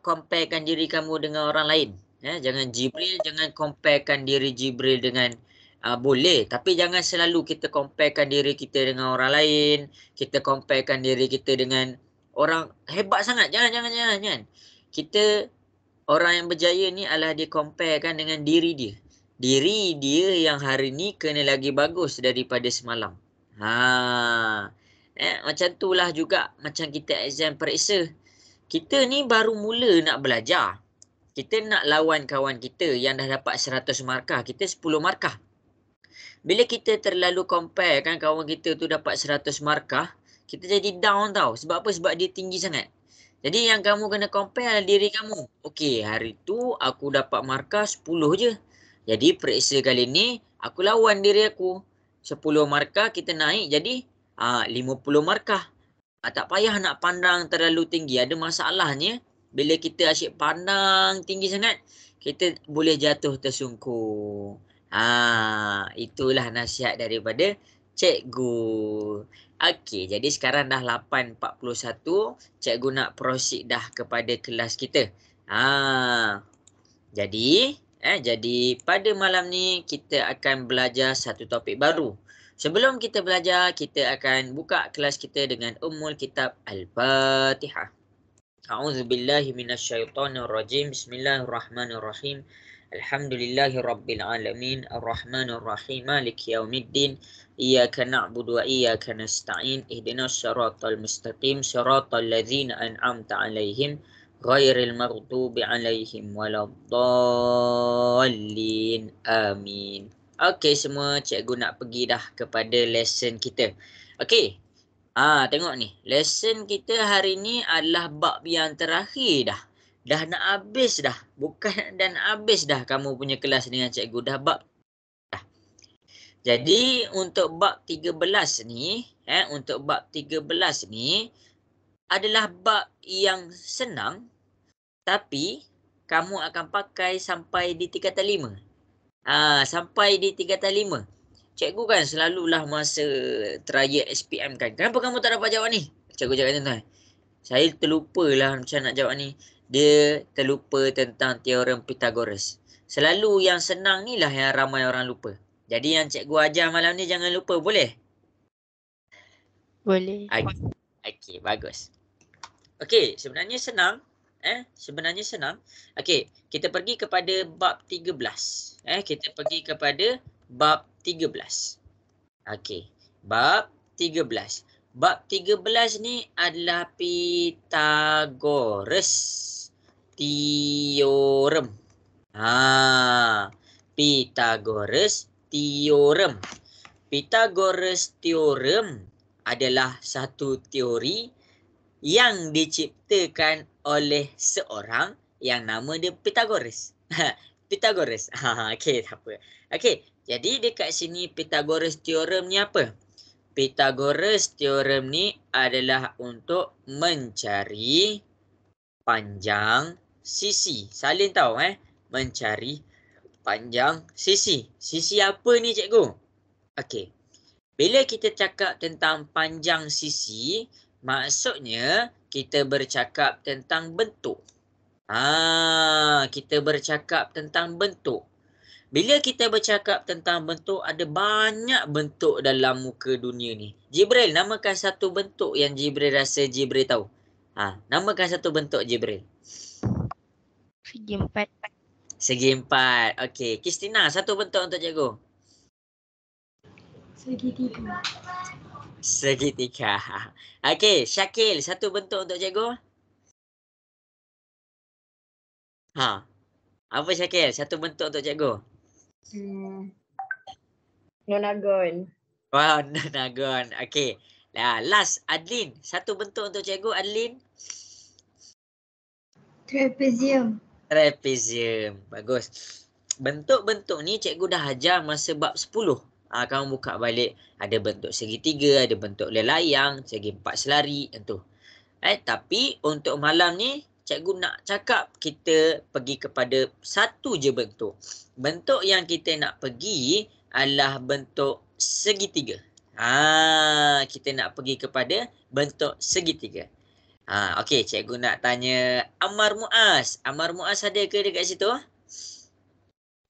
comparekan diri kamu dengan orang lain. Jangan Jibril, jangan comparekan diri Jibril dengan boleh, tapi jangan selalu kita comparekan diri kita dengan orang lain, kita comparekan diri kita dengan orang hebat sangat. Jangan. Kita orang yang berjaya ni adalah dia comparekan dengan diri dia. Diri dia yang hari ni kena lagi bagus daripada semalam. Macam itulah juga macam kita exam periksa. Kita ni baru mula nak belajar. Kita nak lawan kawan kita yang dah dapat 100 markah, kita 10 markah. Bila kita terlalu compare kan kawan kita tu dapat 100 markah, kita jadi down tau. Sebab apa? Sebab dia tinggi sangat. Jadi yang kamu kena compare diri kamu. Okey, hari tu aku dapat markah 10 je. Jadi periksa kali ni aku lawan diri aku. 10 markah kita naik jadi 50 markah. Tak payah nak pandang terlalu tinggi. Ada masalahnya bila kita asyik pandang tinggi sangat, kita boleh jatuh tersungkur. Itulah nasihat daripada cikgu. Okey, jadi sekarang dah 8.41. Cikgu nak proceed dah kepada kelas kita. Jadi pada malam ni kita akan belajar satu topik baru. Sebelum kita belajar, kita akan buka kelas kita dengan Ummul Kitab Al-Fatihah. A'udzubillahi minasyaitonirrajim. Bismillahirrahmanirrahim. Alhamdulillahi rabbil alamin. Arrahmanirrahim. Maliki yaumiddin. Iyyaka na'budu wa iyyaka nasta'in. Ihdinas siratal mustaqim. Siratal ladzina an'amta 'alaihim ghairil maghdubi 'alaihim waladdallin. Amin. Okey semua, cikgu nak pergi dah kepada lesson kita. Okey. Tengok ni. Lesson kita hari ni adalah bab yang terakhir dah. Dah nak habis dah. Bukan dah nak habis dah kamu punya kelas dengan cikgu. Dah bab dah. Jadi untuk bab 13 ni, adalah bab yang senang tapi kamu akan pakai sampai di tingkatan 5. Sampai di tingkatan 5. Cikgu kan selalulah masa trial SPM kan. Kenapa kamu tak dapat jawab ni? Cikgu cakap tuan-tuan. Saya terlupalah macam nak jawab ni. Dia terlupa tentang teorem Pythagoras. Selalu yang senang ni lah yang ramai orang lupa. Jadi yang cikgu ajar malam ni jangan lupa, boleh? Boleh. Okey, bagus. Okey, sebenarnya senang. Okey, kita pergi kepada bab 13. Okey, bab 13. Bab 13 ni adalah Pythagoras teorem. Pythagoras teorem. Pythagoras teorem adalah satu teori yang diciptakan oleh seorang yang nama dia Pythagoras. Pythagoras. Okey, tak apa. Okey, jadi dekat sini Pythagoras teorem ni apa? Pythagoras teorem ni adalah untuk mencari panjang sisi. Salin tahu mencari panjang sisi. Sisi apa ni cikgu? Okey. Bila kita cakap tentang panjang sisi, maksudnya kita bercakap tentang bentuk. Kita bercakap tentang bentuk. Bila kita bercakap tentang bentuk, ada banyak bentuk dalam muka dunia ni. Jibril, namakan satu bentuk yang Jibril rasa Jibril tahu. Namakan satu bentuk Jibril. Segi empat. Segi empat. Okey. Kristina, satu bentuk untuk cikgu. Segitiga. Segitiga. Okey, Syakil, satu bentuk untuk cikgu. Apa Syakil? Satu bentuk untuk cikgu. Nonagon. Wow, nonagon. Okey. Last, Adlin. Satu bentuk untuk cikgu, Adlin. Trapezium. Trapezium. Bagus. Bentuk-bentuk ni cikgu dah ajar masa bab 10. Kamu buka balik. Ada bentuk segitiga, ada bentuk lelayang, segi empat selari. Tentu. Tapi untuk malam ni, cikgu nak cakap kita pergi kepada satu je bentuk. Bentuk yang kita nak pergi adalah bentuk segitiga. Kita nak pergi kepada bentuk segitiga. Okey, cikgu nak tanya Ammar Muaz. Ammar Muaz ada ke dekat situ?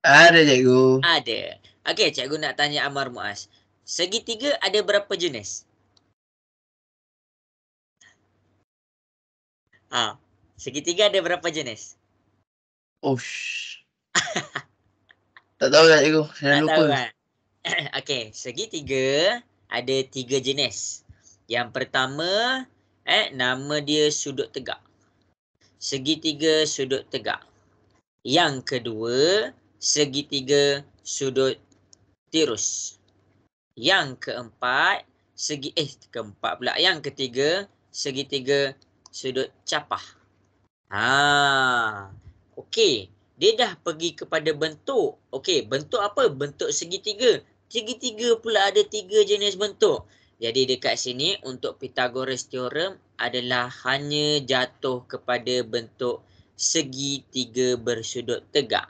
Ada cikgu. Ada. Okey, cikgu nak tanya Ammar Muaz. Segitiga ada berapa jenis? Segitiga ada berapa jenis? Ush. Tak tahu tak cikgu. Saya Tak lupa. tahu kan? Okey, segitiga ada 3 jenis. Yang pertama, nama dia sudut tegak. Segitiga sudut tegak. Yang kedua, segitiga sudut tirus. Yang keempat, Yang ketiga, segitiga sudut capah. Okey. Dia dah pergi kepada bentuk. Okey, bentuk apa? Bentuk segitiga. Segitiga pula ada 3 jenis bentuk. Jadi dekat sini untuk Pythagoras theorem adalah hanya jatuh kepada bentuk segitiga bersudut tegak.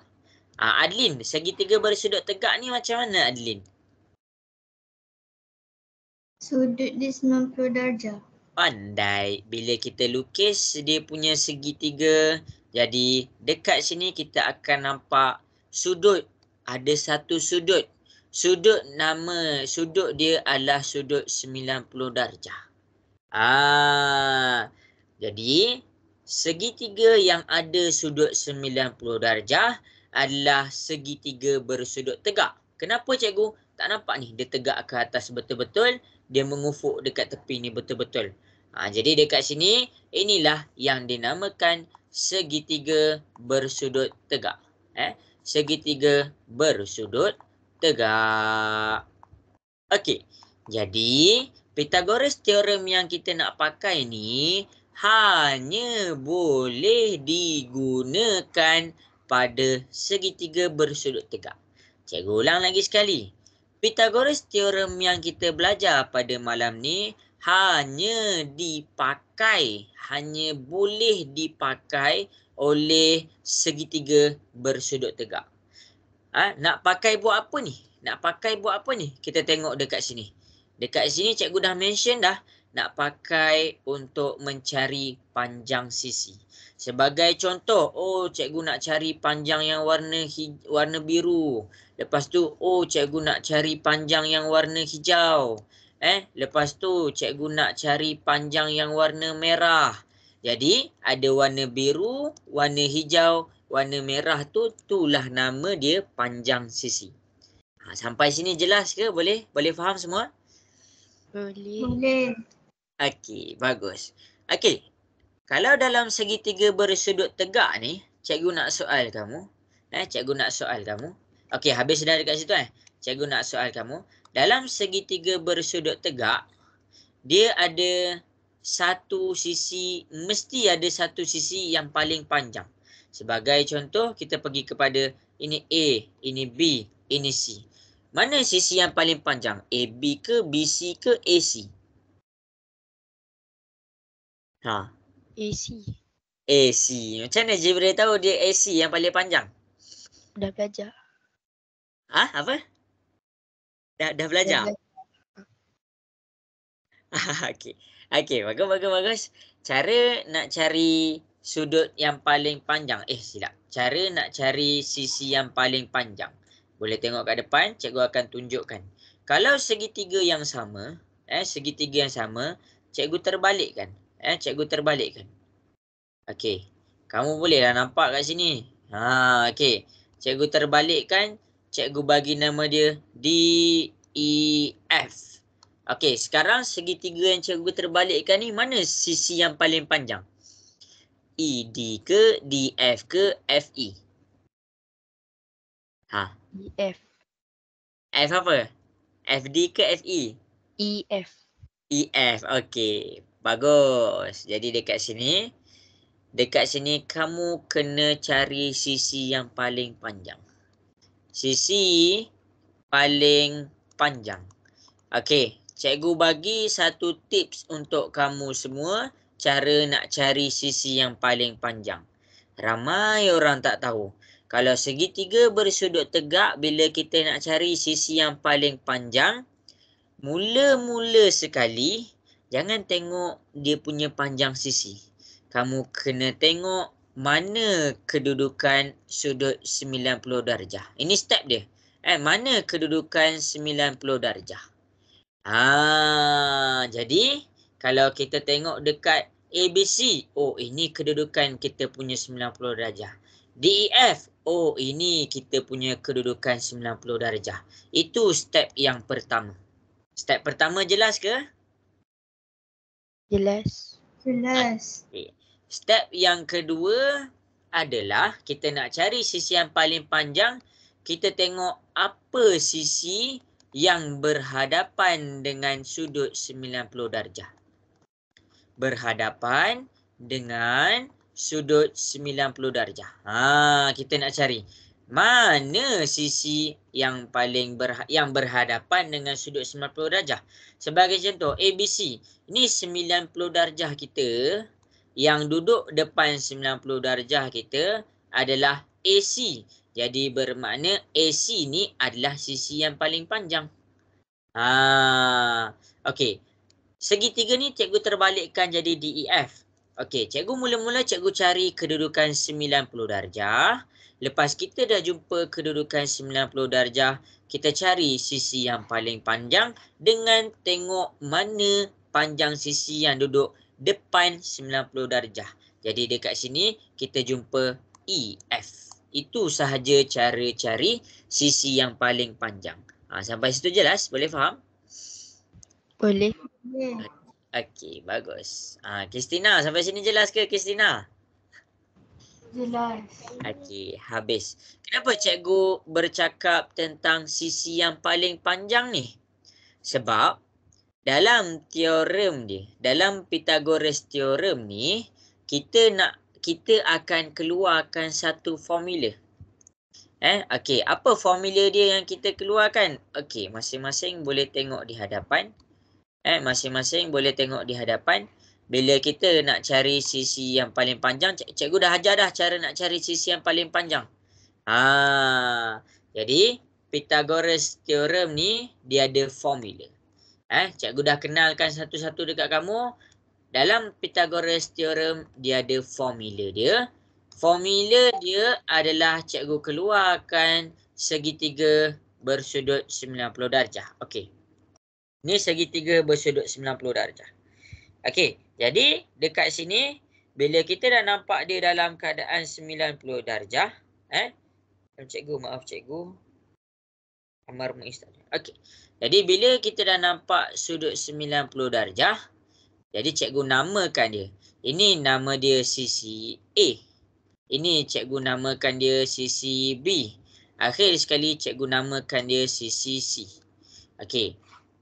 Adlin, segitiga bersudut tegak ni macam mana Adlin? Sudut dia 90 darjah. Pandai. Bila kita lukis dia punya segitiga, jadi dekat sini kita akan nampak sudut. Ada satu sudut. Nama sudut dia adalah sudut 90 darjah. Jadi segitiga yang ada sudut 90 darjah adalah segitiga bersudut tegak. Kenapa cikgu? Tak nampak ni, dia tegak ke atas betul-betul, dia mengufuk dekat tepi ni betul-betul. Jadi dekat sini, inilah yang dinamakan segitiga bersudut tegak. Segitiga bersudut tegak. Okey, jadi Pythagoras theorem yang kita nak pakai ni hanya boleh digunakan pada segitiga bersudut tegak. Cikgu ulang lagi sekali. Pythagoras theorem yang kita belajar pada malam ni hanya boleh dipakai oleh segitiga bersudut tegak. Nak pakai buat apa ni? Kita tengok dekat sini. Dekat sini cikgu dah mention dah, nak pakai untuk mencari panjang sisi. Sebagai contoh, cikgu nak cari panjang yang warna biru. Lepas tu, cikgu nak cari panjang yang warna hijau. Lepas tu, cikgu nak cari panjang yang warna merah. Jadi, ada warna biru, warna hijau, warna merah itulah nama dia panjang sisi. Sampai sini jelas ke? Boleh faham semua? Boleh. Okey, bagus. Okey. Kalau dalam segitiga bersudut tegak ni, cikgu nak soal kamu. Okey, habis dah dekat situ Cikgu nak soal kamu. Dalam segitiga bersudut tegak, dia ada mesti ada satu sisi yang paling panjang. Sebagai contoh, kita pergi kepada ini A, ini B, ini C. Mana sisi yang paling panjang? AB ke, BC ke, AC? AC. AC. Macam mana je boleh tahu dia AC yang paling panjang? Dah belajar. Apa? Dah belajar? Okey, bagus. Cara nak cari sudut yang paling panjang. Cara nak cari sisi yang paling panjang. Boleh tengok kat depan, cikgu akan tunjukkan. Kalau segitiga yang sama, cikgu terbalikkan. Okey. Kamu boleh dah nampak kat sini. Okey. Cikgu terbalikkan, cikgu bagi nama dia DEF. Okey, sekarang segitiga yang cikgu terbalikkan ni mana sisi yang paling panjang? ED ke, DF ke, FE? EF. F apa? FD ke FE? EF. EF. Okey. Bagus. Jadi dekat sini kamu kena cari sisi yang paling panjang. Sisi paling panjang. Okey. Cikgu bagi satu tips untuk kamu semua cara nak cari sisi yang paling panjang. Ramai orang tak tahu. Kalau segitiga bersudut tegak, bila kita nak cari sisi yang paling panjang, mula-mula sekali Jangan tengok dia punya panjang sisi. Kamu kena tengok mana kedudukan sudut 90 darjah. Ini step dia. Mana kedudukan 90 darjah. Jadi kalau kita tengok dekat ABC, oh ini kedudukan kita punya 90 darjah. DEF, oh ini kita punya kedudukan 90 darjah. Itu step yang pertama. Step pertama jelas ke? Jelas. Jelas. Okay. Step yang kedua adalah kita nak cari sisi yang paling panjang. Kita tengok apa sisi yang berhadapan dengan sudut 90 darjah. Berhadapan dengan sudut 90 darjah. Kita nak cari mana sisi yang paling yang berhadapan dengan sudut 90 darjah. Sebagai contoh ABC. Ini 90 darjah kita. Yang duduk depan 90 darjah kita adalah AC. Jadi bermakna AC ni adalah sisi yang paling panjang. Okey. Segitiga ni cikgu terbalikkan jadi DEF. Okey, cikgu mula-mula cikgu cari kedudukan 90 darjah. Lepas kita dah jumpa kedudukan 90 darjah, kita cari sisi yang paling panjang dengan tengok mana panjang sisi yang duduk depan 90 darjah. Jadi dekat sini kita jumpa EF. Itu sahaja cara cari sisi yang paling panjang. Sampai situ jelas? Boleh faham? Boleh. Okey, bagus. Kristina, sampai sini jelas ke Kristina? Jelas. Okey, habis. Kenapa cikgu bercakap tentang sisi yang paling panjang ni? Sebab dalam teorem dia, dalam Pythagoras teorem ni, kita akan keluarkan satu formula. Okey, apa formula dia yang kita keluarkan? Okey, masing-masing boleh tengok di hadapan. Masing-masing boleh tengok di hadapan. Bila kita nak cari sisi yang paling panjang, cikgu dah ajar dah cara nak cari sisi yang paling panjang. Jadi Pythagoras teorem ni dia ada formula. Cikgu dah kenalkan satu-satu dekat kamu. Dalam Pythagoras teorem dia ada formula dia. Formula dia adalah cikgu keluarkan segitiga bersudut 90 darjah. Okey. Ni segitiga bersudut 90 darjah. Okey, jadi dekat sini bila kita dah nampak dia dalam keadaan 90 darjah, cikgu, maaf cikgu. Amar Muiz tadi. Okey. Jadi bila kita dah nampak sudut 90 darjah, jadi cikgu namakan dia. Ini nama dia sisi A. Ini cikgu namakan dia sisi B. Akhir sekali cikgu namakan dia sisi C. Okey.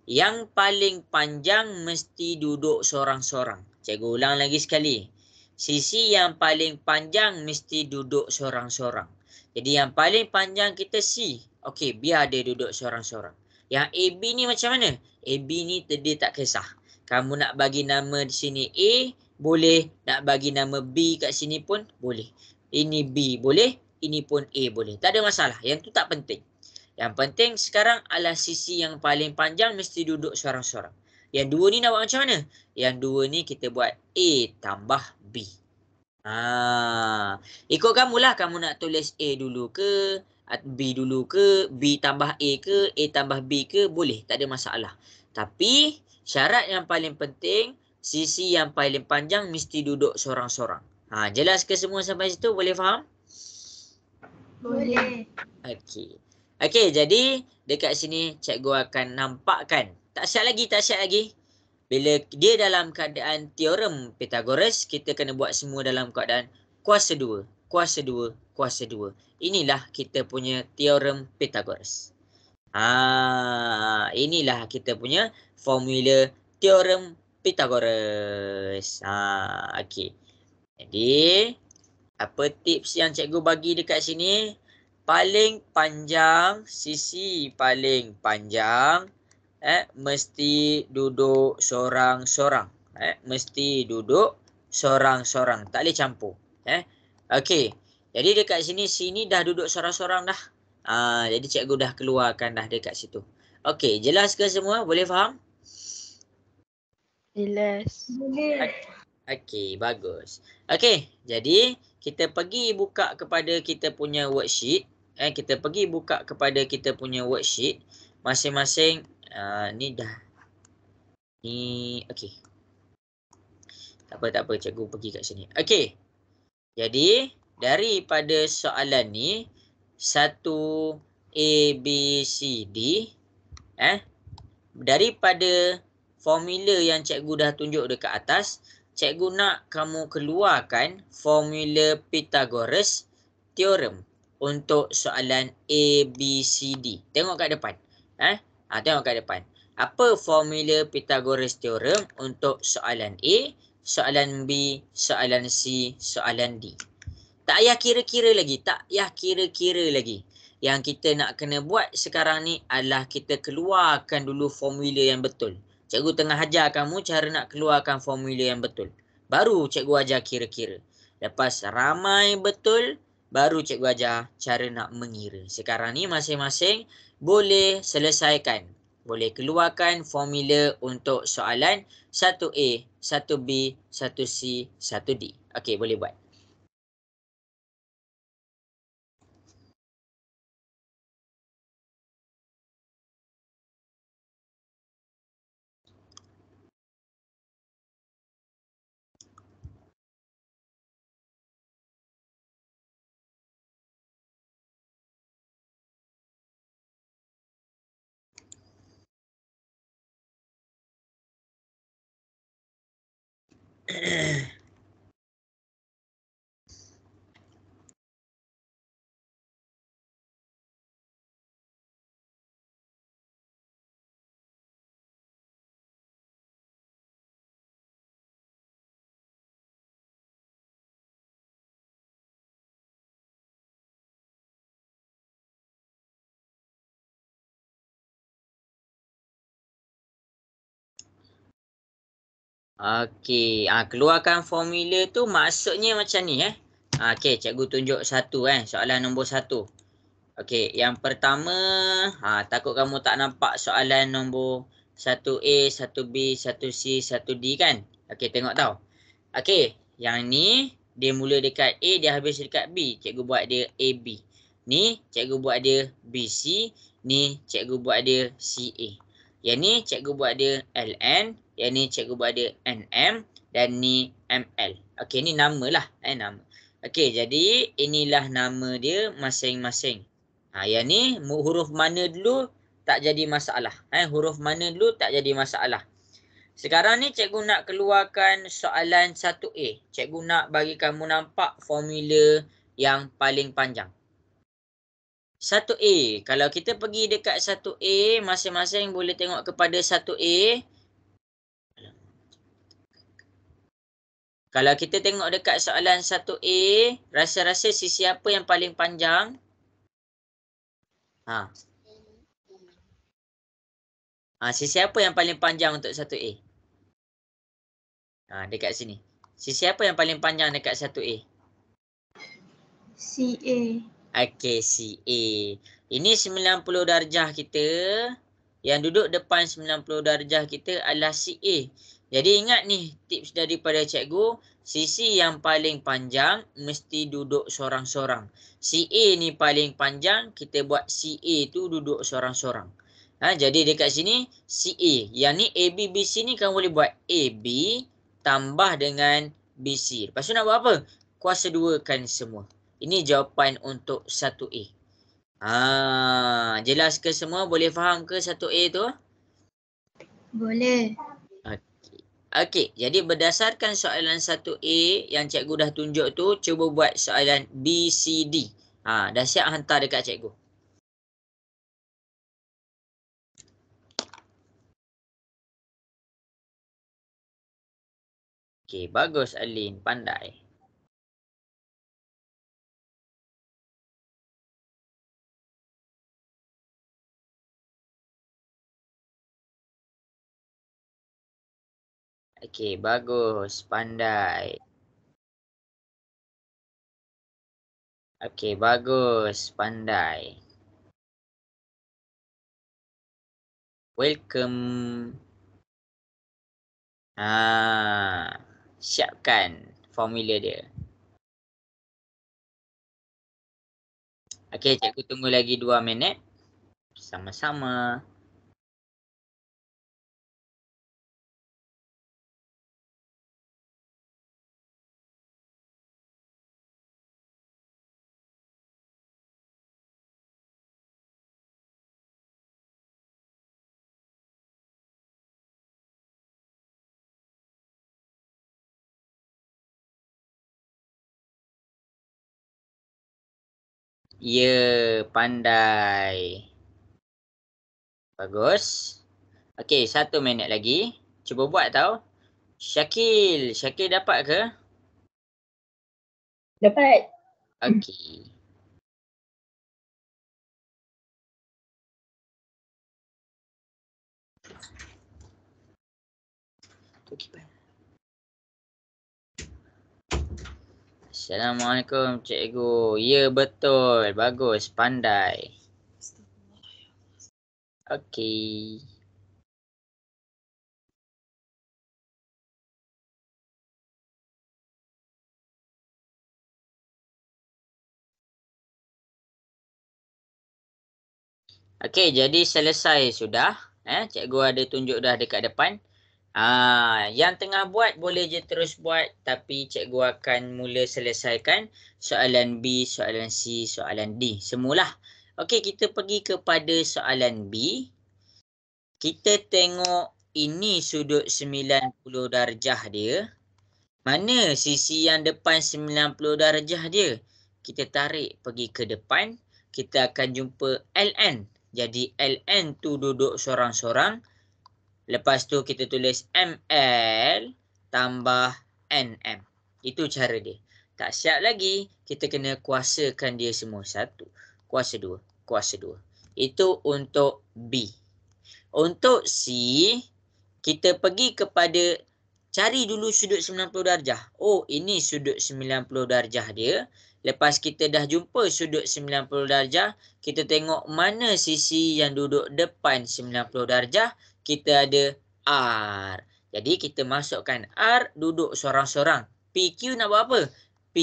Yang paling panjang mesti duduk sorang-sorang. Cikgu ulang lagi sekali. Sisi yang paling panjang mesti duduk sorang-sorang. Jadi yang paling panjang kita C. Okey, biar dia duduk sorang-sorang. Yang AB ni macam mana? AB ni dia tak kisah. Kamu nak bagi nama di sini A, boleh. Nak bagi nama B kat sini pun boleh. Ini B boleh, ini pun A boleh. Tak ada masalah. Yang tu tak penting. Yang penting sekarang adalah sisi yang paling panjang mesti duduk sorang-sorang. Yang dua ni nak buat macam mana? Yang dua ni kita buat A tambah B. Ikut kamulah, kamu nak tulis A dulu ke, B dulu ke, B tambah A ke, A tambah B ke, boleh. Tak ada masalah. Tapi syarat yang paling penting, sisi yang paling panjang mesti duduk sorang-sorang. Jelas ke semua sampai situ? Boleh faham? Boleh. Okey, jadi dekat sini cikgu akan nampakkan. Tak siap lagi. Bila dia dalam keadaan teorem Pythagoras, kita kena buat semua dalam keadaan kuasa 2, kuasa 2, kuasa 2. Inilah kita punya teorem Pythagoras. Inilah kita punya formula teorem Pythagoras. Okey. Jadi, apa tips yang cikgu bagi dekat sini? Paling panjang, sisi paling panjang, mesti duduk sorang-sorang. Mesti duduk sorang-sorang. Tak boleh campur. Okey. Jadi dekat sini dah duduk sorang-sorang dah. Jadi cikgu dah keluarkan dah dekat situ. Okey, jelas ke semua? Boleh faham? Jelas. Boleh. Okey, bagus. Okey, jadi kita pergi buka kepada kita punya worksheet. Kita pergi buka kepada kita punya worksheet. Masing-masing, ni dah. Ni, okey. Tak apa, cikgu pergi kat sini. Okey. Jadi, daripada soalan ni, 1A, B, C, D. Daripada formula yang cikgu dah tunjuk dekat atas, cikgu nak kamu keluarkan formula Pythagoras theorem untuk soalan A, B, C, D. Tengok kat depan. Tengok kat depan. Apa formula Pythagoras theorem untuk soalan A, soalan B, soalan C, soalan D? Tak payah kira-kira lagi. Yang kita nak kena buat sekarang ni adalah kita keluarkan dulu formula yang betul. Cikgu tengah ajar kamu cara nak keluarkan formula yang betul. Baru cikgu ajar kira-kira. Lepas ramai betul, baru cikgu ajar cara nak mengira. Sekarang ni masing-masing boleh selesaikan. Boleh keluarkan formula untuk soalan 1A, 1B, 1C, 1D. Okey, boleh buat. Okey, keluarkan formula tu maksudnya macam ni Okey, cikgu tunjuk satu soalan nombor 1. Okey, yang pertama, takut kamu tak nampak soalan nombor 1A, 1B, 1C, 1D kan? Okey, tengok tau. Okey, yang ni dia mula dekat A, dia habis dekat B. Cikgu buat dia AB. Ni cikgu buat dia BC, ni cikgu buat dia CA. Yang ni cikgu buat dia LN, yang ni cikgu buat dia NM dan ni ML. Okey, ni nama lah, nama. Okey, jadi inilah nama dia masing-masing. Yang ni huruf mana dulu tak jadi masalah. Huruf mana dulu tak jadi masalah. Sekarang ni cikgu nak keluarkan soalan 1A. Cikgu nak bagi kamu nampak formula yang paling panjang. 1A. Kalau kita pergi dekat 1A, masing-masing boleh tengok kepada 1A. Kalau kita tengok dekat soalan 1A, rasa-rasa sisi apa yang paling panjang? Sisi apa yang paling panjang untuk 1A? Dekat sini. Sisi apa yang paling panjang dekat 1A? CA. Okey, CA. Ini 90 darjah kita. Yang duduk depan 90 darjah kita adalah CA. Jadi ingat ni tips daripada cikgu. Sisi yang paling panjang mesti duduk sorang-sorang. CA ni paling panjang, kita buat CA tu duduk sorang-sorang. Jadi dekat sini CA. Yang ni AB, BC ni kamu boleh buat AB tambah dengan BC. Lepas tu nak buat apa? Kuasa 2kan semua. Ini jawapan untuk 1A. Jelas ke semua? Boleh faham ke 1A tu? Boleh. Okey, jadi berdasarkan soalan 1A yang cikgu dah tunjuk tu, cuba buat soalan BCD. Dah siap hantar dekat cikgu. Okey, bagus Alin, pandai. Okey, bagus, pandai. Okey, bagus, pandai. Welcome. Siapkan formula dia. Okey, cikgu tunggu lagi 2 minit. Sama-sama. Ya, pandai. Bagus. Okey, 1 minit lagi. Cuba buat tau. Syakil dapat ke? Dapat. Okey. Assalamualaikum cikgu. Ya betul. Bagus. Pandai. Okey. Okey, jadi selesai sudah. Cikgu ada tunjuk dah dekat depan. Yang tengah buat boleh je terus buat, tapi cikgu akan mula selesaikan soalan B, soalan C, soalan D. Semulah. Okey, kita pergi kepada soalan B. Kita tengok ini sudut 90 darjah dia. Mana sisi yang depan 90 darjah dia? Kita tarik pergi ke depan. Kita akan jumpa LN. Jadi LN tu duduk sorang-sorang. Lepas tu kita tulis ML tambah NM. Itu cara dia. Tak siap lagi. Kita kena kuasakan dia semua. 1, kuasa 2, kuasa 2. Itu untuk B. Untuk C, kita pergi kepada cari dulu sudut 90 darjah. Oh, ini sudut 90 darjah dia. Lepas kita dah jumpa sudut 90 darjah, kita tengok mana sisi yang duduk depan 90 darjah. Kita ada R. Jadi kita masukkan R duduk sorang-sorang. PQ nak buat apa? P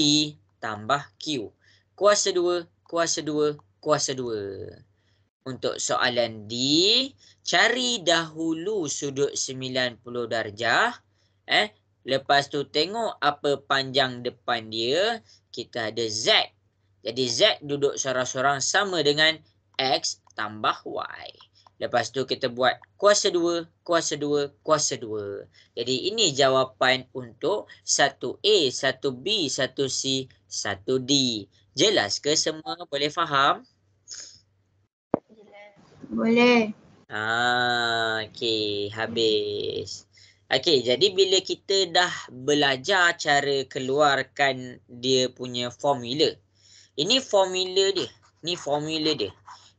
tambah Q. Kuasa 2, kuasa 2, kuasa 2. Untuk soalan D, cari dahulu sudut 90 darjah. Lepas tu tengok apa panjang depan dia. Kita ada Z. Jadi Z duduk sorang-sorang sama dengan X tambah Y. Lepas tu kita buat kuasa 2, kuasa 2, kuasa 2. Jadi ini jawapan untuk 1A, 1B, 1C, 1D. Jelas ke semua? Boleh faham? Boleh. Okey, habis. Okey, jadi bila kita dah belajar cara keluarkan dia punya formula. Ini formula dia. Ni formula dia.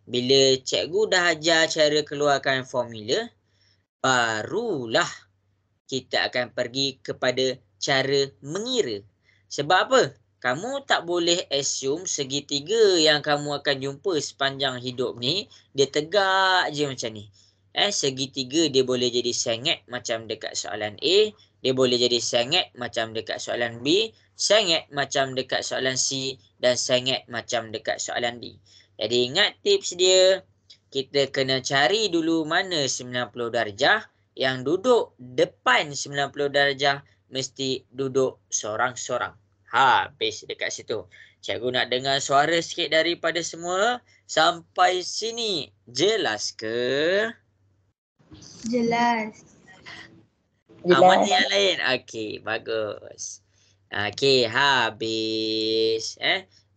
Bila cikgu dah ajar cara keluarkan formula, barulah kita akan pergi kepada cara mengira. Sebab apa? Kamu tak boleh assume segitiga yang kamu akan jumpa sepanjang hidup ni, dia tegak je macam ni. Segitiga dia boleh jadi sengit macam dekat soalan A, dia boleh jadi sengit macam dekat soalan B, sengit macam dekat soalan C, dan sengit macam dekat soalan D. Jadi ingat tips dia, kita kena cari dulu mana 90 darjah, yang duduk depan 90 darjah mesti duduk sorang-sorang. Habis dekat situ. Cikgu nak dengar suara sikit daripada semua. Sampai sini. Jelas ke? Jelas. Mana yang lain? Okey, bagus. Okey, habis.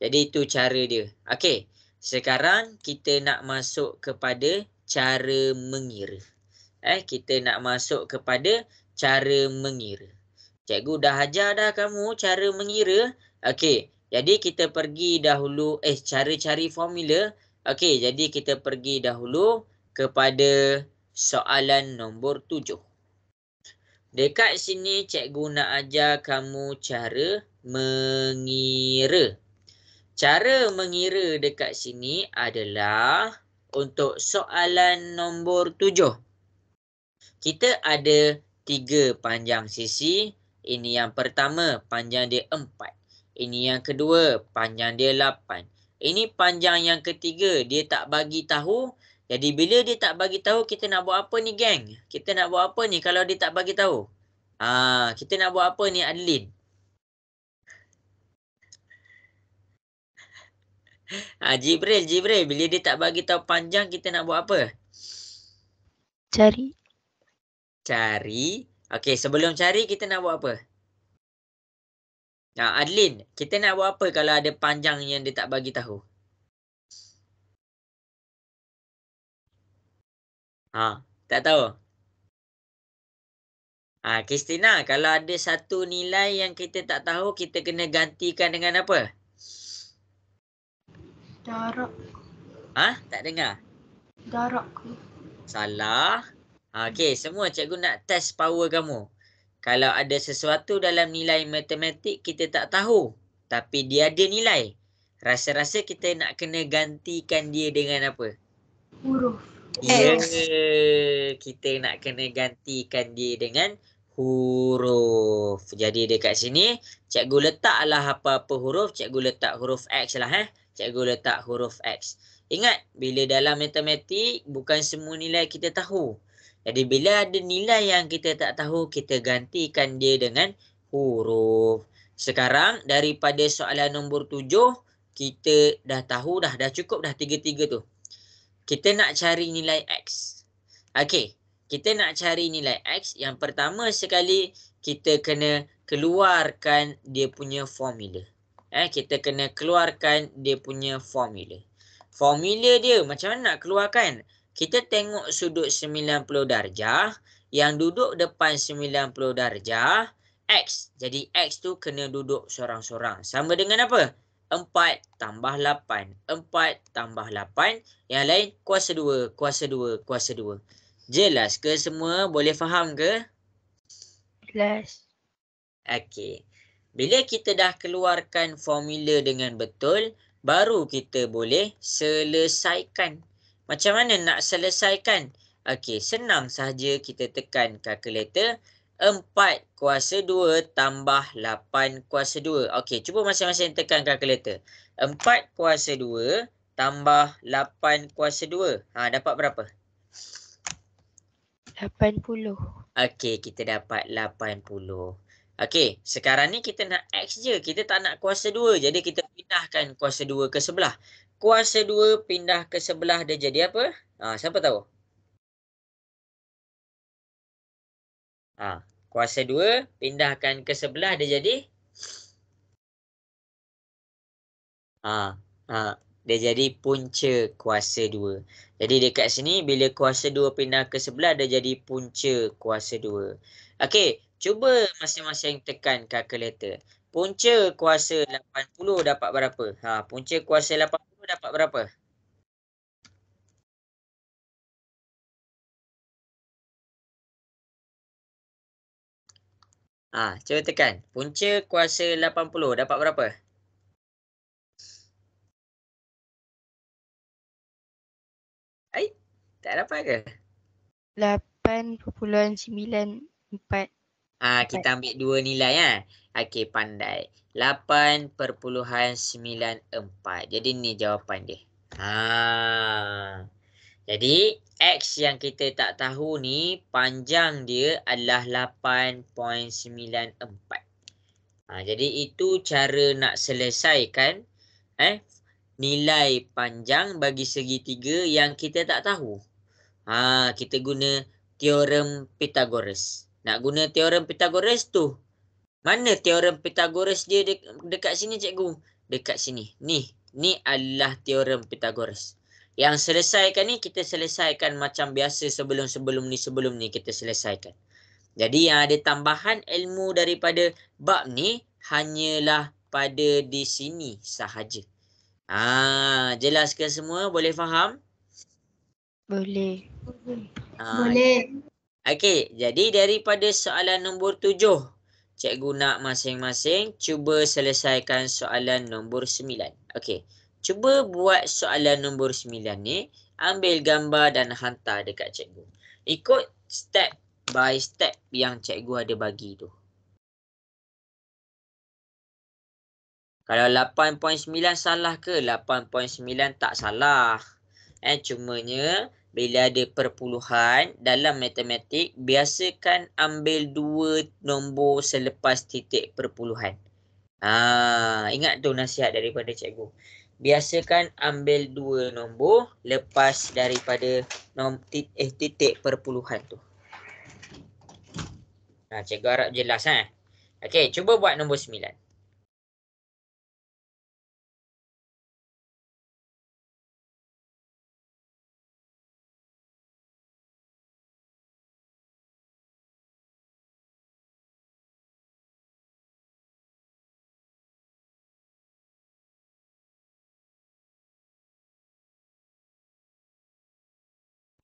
Jadi itu cara dia. Okey, sekarang kita nak masuk kepada cara mengira. Kita nak masuk kepada cara mengira. Cikgu dah ajar dah kamu cara mengira. Okey, jadi kita pergi dahulu cara cari formula. Okey, jadi kita pergi dahulu kepada soalan nombor 7. Dekat sini cikgu nak ajar kamu cara mengira. Cara mengira dekat sini adalah untuk soalan nombor 7. Kita ada 3 panjang sisi. Ini yang pertama, panjang dia 4. Ini yang kedua, panjang dia 8. Ini panjang yang ketiga, dia tak bagi tahu. Jadi bila dia tak bagi tahu, kita nak buat apa ni geng? Kita nak buat apa ni kalau dia tak bagi tahu? Kita nak buat apa ni Adeline? Jibril, bila dia tak bagi tahu panjang, kita nak buat apa? Cari. Cari. Okey, sebelum cari kita nak buat apa? Adeline, kita nak buat apa kalau ada panjang yang dia tak bagi tahu? Tak tahu. Kristina, kalau ada satu nilai yang kita tak tahu, kita kena gantikan dengan apa? Darab. Tak dengar? Darab ke? Salah. Okey, semua cikgu nak test power kamu. Kalau ada sesuatu dalam nilai matematik kita tak tahu, tapi dia ada nilai, rasa-rasa kita nak kena gantikan dia dengan apa? Huruf. Ya, kita nak kena gantikan dia dengan huruf. Jadi dekat sini, cikgu letaklah apa-apa huruf. Cikgu letak huruf X lah. Cikgu letak huruf X. Ingat, bila dalam matematik, bukan semua nilai kita tahu. Jadi bila ada nilai yang kita tak tahu, kita gantikan dia dengan huruf. Sekarang, daripada soalan nombor 7, kita dah tahu dah cukup dah tiga-tiga tu. Kita nak cari nilai X. Okey, kita nak cari nilai X. Yang pertama sekali, kita kena keluarkan dia punya formula. Kita kena keluarkan dia punya formula. Formula dia macam mana nak keluarkan? Kita tengok sudut 90 darjah. Yang duduk depan 90 darjah, X. Jadi X tu kena duduk sorang-sorang. Sama dengan apa? 4 tambah 8. 4 tambah 8. Yang lain kuasa 2, kuasa 2, kuasa 2. Jelas ke semua? Boleh faham ke? Jelas. Okey. Bila kita dah keluarkan formula dengan betul, baru kita boleh selesaikan. Macam mana nak selesaikan? Okey, senang sahaja kita tekan kalkulator. 4 kuasa 2 tambah 8 kuasa 2. Okey, cuba masing-masing tekan kalkulator. 4 kuasa 2 tambah 8 kuasa 2. Dapat berapa? 80. Okey, kita dapat 80. Okey, sekarang ni kita nak X je. Kita tak nak kuasa 2. Jadi kita pindahkan kuasa 2 ke sebelah. Kuasa 2 pindah ke sebelah dia jadi apa? Siapa tahu? Kuasa 2 pindahkan ke sebelah dia jadi dia jadi punca kuasa 2. Jadi dekat sini bila kuasa 2 pindah ke sebelah dia jadi punca kuasa 2. Okey, cuba masing-masing tekan kalkulator. Punca kuasa 80 dapat berapa? Punca kuasa 80 dapat berapa? Cuba tekan. Punca kuasa 80 dapat berapa? Tak dapat ke? 8.94. Kita ambil dua nilai Okey, pandai. 8.94. Jadi ni jawapan dia. Jadi X yang kita tak tahu ni panjang dia adalah 8.94. Jadi itu cara nak selesaikan nilai panjang bagi segitiga yang kita tak tahu. Kita guna teorem Pythagoras. Nak guna teorem Pythagoras tu. Mana teorem Pythagoras dia dekat sini cikgu? Dekat sini. Ni adalah teorem Pythagoras. Yang selesaikan ni kita selesaikan macam biasa sebelum ni kita selesaikan. Jadi yang ada tambahan ilmu daripada bab ni hanyalah pada di sini sahaja. Jelas ke semua? Boleh faham? Boleh. Boleh. Okey, jadi daripada soalan nombor 7, cikgu nak masing-masing cuba selesaikan soalan nombor 9. Okey, cuba buat soalan nombor 9 ni, ambil gambar dan hantar dekat cikgu. Ikut step by step yang cikgu ada bagi tu. Kalau 8.9 salah ke? 8.9 tak salah. Cumanya bila ada perpuluhan dalam matematik, biasakan ambil 2 nombor selepas titik perpuluhan. Ingat tu nasihat daripada cikgu. Biasakan ambil 2 nombor lepas daripada titik perpuluhan tu. Cikgu harap jelas. Okey, cuba buat nombor 9.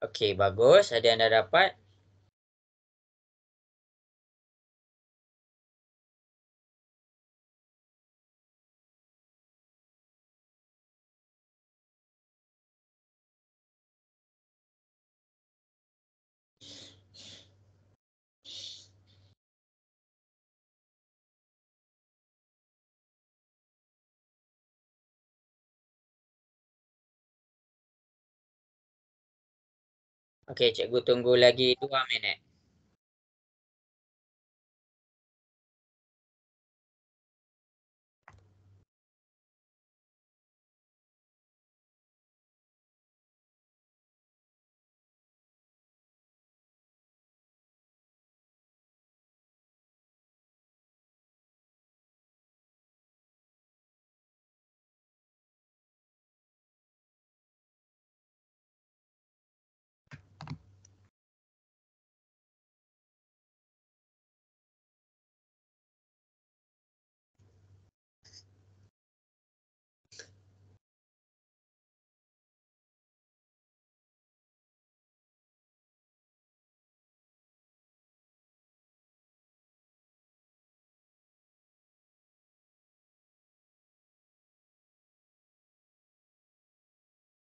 Okey, bagus. Ada yang dah dapat? Okey, cikgu tunggu lagi 2 minit.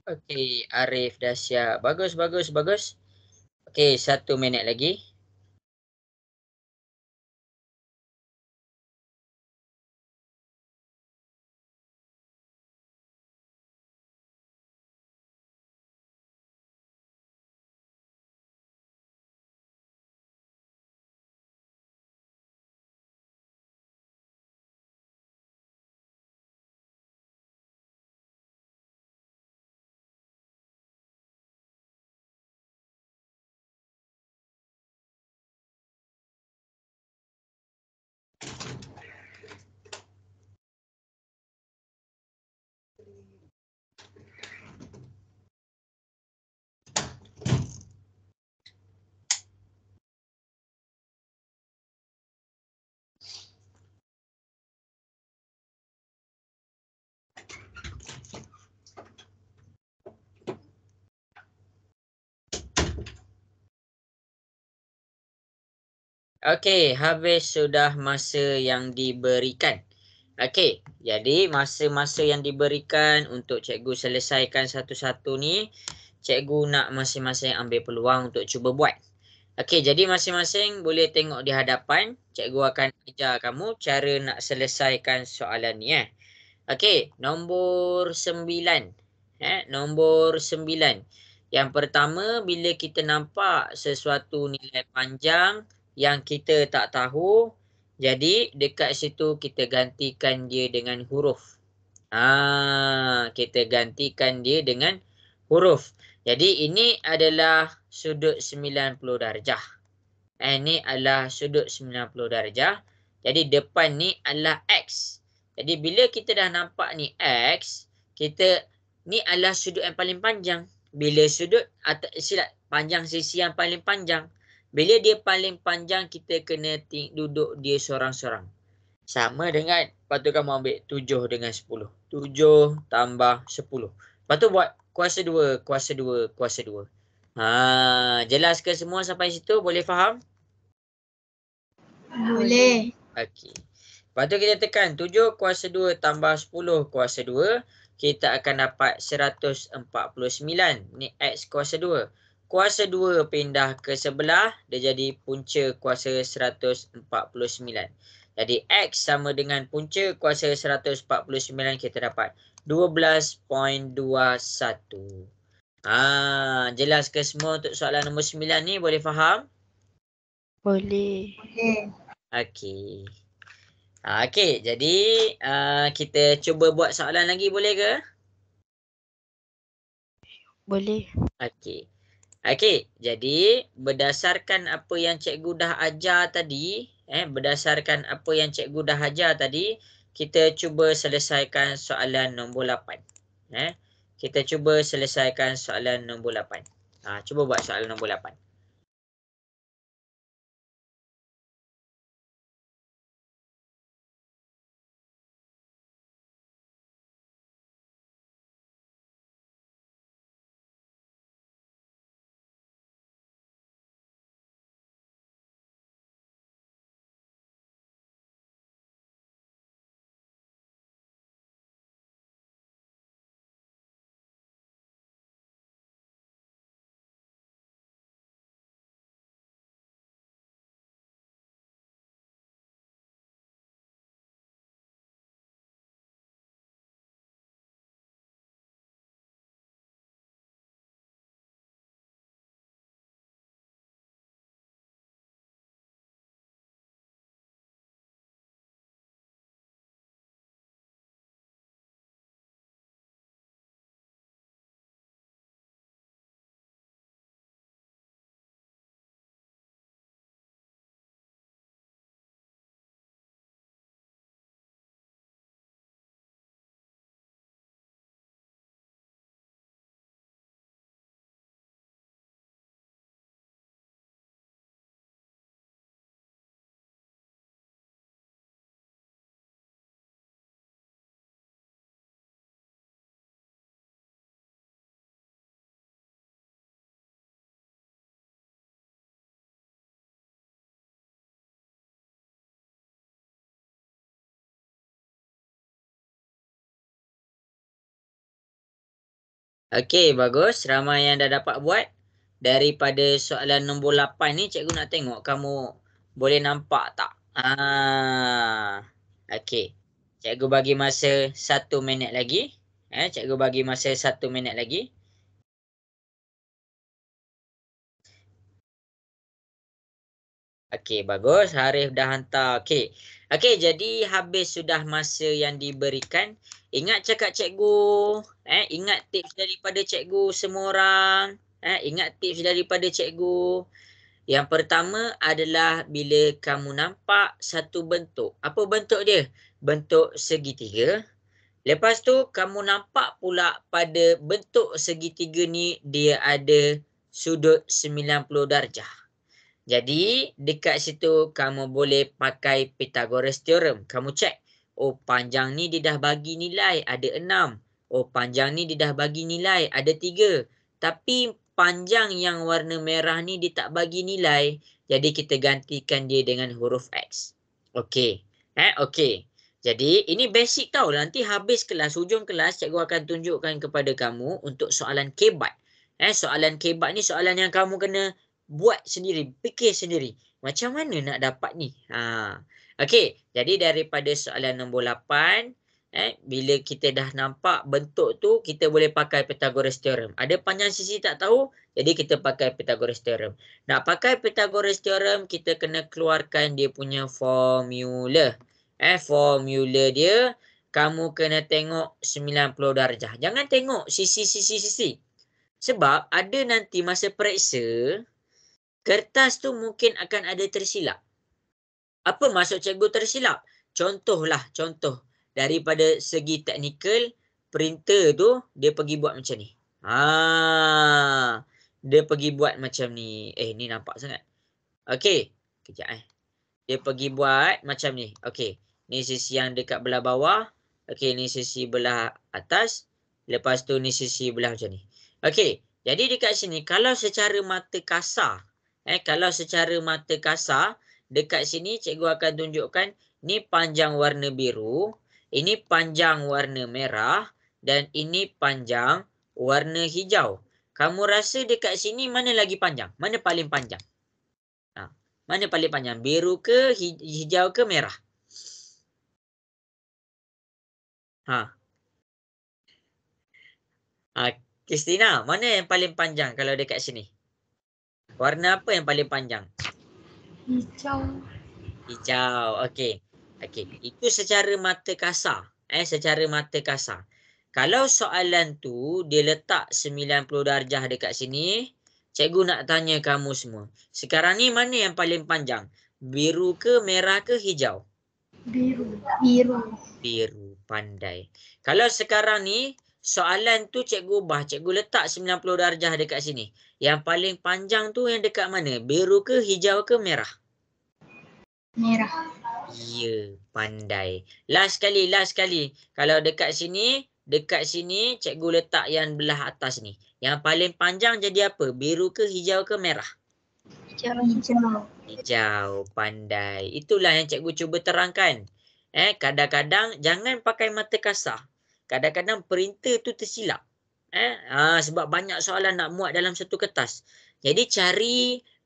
Okey, Arif dah siap. Bagus, bagus, bagus. Okey, 1 minit lagi. Okey, habis sudah masa yang diberikan. Okey, jadi masa-masa yang diberikan untuk cikgu selesaikan satu-satu ni, cikgu nak masing-masing ambil peluang untuk cuba buat. Okey, jadi masing-masing boleh tengok di hadapan. Cikgu akan ajar kamu cara nak selesaikan soalan ni. Okey, nombor 9. Nombor 9. Yang pertama, bila kita nampak sesuatu nilai panjang yang kita tak tahu, jadi dekat situ kita gantikan dia dengan huruf. Kita gantikan dia dengan huruf. Jadi ini adalah sudut 90 darjah. Ini adalah sudut 90 darjah. Jadi depan ni adalah X. Jadi bila kita dah nampak ni X, ni adalah sudut yang paling panjang. Bila sudut panjang sisi yang paling panjang. Bila dia paling panjang, kita kena duduk dia sorang-sorang. Sama dengan, lepas tu kamu ambil 7 dengan 10. 7 tambah 10. Lepas tu buat kuasa 2, kuasa 2, kuasa 2. Jelas ke semua sampai situ? Boleh faham? Boleh. Okey. Lepas tu kita tekan 7 kuasa 2 tambah 10 kuasa 2. Kita akan dapat 149. Ni X kuasa 2. kuasa 2 pindah ke sebelah, dia jadi punca kuasa 149. Jadi X sama dengan punca kuasa 149, kita dapat 12.21. Jelas ke semua untuk soalan nombor 9 ni? Boleh faham? Boleh. Boleh. Okey. Okey, jadi kita cuba buat soalan lagi, boleh ke? Boleh. Okey. Okey, jadi berdasarkan apa yang cikgu dah ajar tadi, berdasarkan apa yang cikgu dah ajar tadi, kita cuba selesaikan soalan nombor 8. Kita cuba selesaikan soalan nombor 8. Cuba buat soalan nombor 8. Okey, bagus. Ramai yang dah dapat buat. Daripada soalan nombor 8 ni, cikgu nak tengok kamu boleh nampak tak? Okey. Cikgu bagi masa 1 minit lagi. Cikgu bagi masa 1 minit lagi. Okey, bagus. Harif dah hantar. Okey. Okey, jadi habis sudah masa yang diberikan. Ingat cakap cikgu. Ingat tips daripada cikgu semua orang. Ingat tips daripada cikgu. Yang pertama adalah bila kamu nampak satu bentuk. Apa bentuk dia? Bentuk segitiga. Lepas tu kamu nampak pula pada bentuk segitiga ni dia ada sudut 90 darjah. Jadi dekat situ kamu boleh pakai Pythagoras Theorem. Kamu cek. Oh, panjang ni dia dah bagi nilai ada 6. Oh, panjang ni dia dah bagi nilai ada 3. Tapi panjang yang warna merah ni dia tak bagi nilai. Jadi kita gantikan dia dengan huruf X. Okey. Okey. Jadi ini basic tau. Nanti habis kelas, hujung kelas cikgu akan tunjukkan kepada kamu untuk soalan kebat. Soalan kebat ni soalan yang kamu kena buat sendiri, fikir sendiri. Macam mana nak dapat ni? Okey, jadi daripada soalan nombor 8, bila kita dah nampak bentuk tu, kita boleh pakai Pythagoras Theorem. Ada panjang sisi tak tahu, jadi kita pakai Pythagoras Theorem. Nak pakai Pythagoras Theorem, kita kena keluarkan dia punya formula. Formula dia, kamu kena tengok 90 darjah. Jangan tengok sisi-sisi. Sebab ada nanti masa periksa, kertas tu mungkin akan ada tersilap. Apa maksud cikgu tersilap? Contoh daripada segi teknikal, printer tu dia pergi buat macam ni. Dia pergi buat macam ni. Ni nampak sangat. Okey, kejap Dia pergi buat macam ni. Okey, ni sisi yang dekat belah bawah. Okey, ni sisi belah atas. Lepas tu ni sisi belah macam ni. Okey, jadi dekat sini kalau secara mata kasar, dekat sini cikgu akan tunjukkan ni panjang warna biru, ini panjang warna merah dan ini panjang warna hijau. Kamu rasa dekat sini mana lagi panjang? Mana paling panjang? Mana paling panjang? Biru ke, hijau ke, merah? Kristina, mana yang paling panjang kalau dekat sini? Warna apa yang paling panjang? Hijau. Hijau. Okey. Itu secara mata kasar. Secara mata kasar. Kalau soalan tu dia letak 90 darjah dekat sini, cikgu nak tanya kamu semua. Sekarang ni mana yang paling panjang? Biru ke, merah ke, hijau? Biru. Biru. Pandai. Kalau sekarang ni soalan tu cikgu ubah, cikgu letak 90 darjah dekat sini. Yang paling panjang tu yang dekat mana? Biru ke, hijau ke, merah? Merah. Ya, pandai. Last sekali. Kalau dekat sini cikgu letak yang belah atas ni. Yang paling panjang jadi apa? Biru ke, hijau ke, merah? Hijau. Hijau, pandai. Itulah yang cikgu cuba terangkan. Kadang-kadang jangan pakai mata kasar. Kadang-kadang printer tu tersilap. Sebab banyak soalan nak muat dalam satu kertas. Jadi cari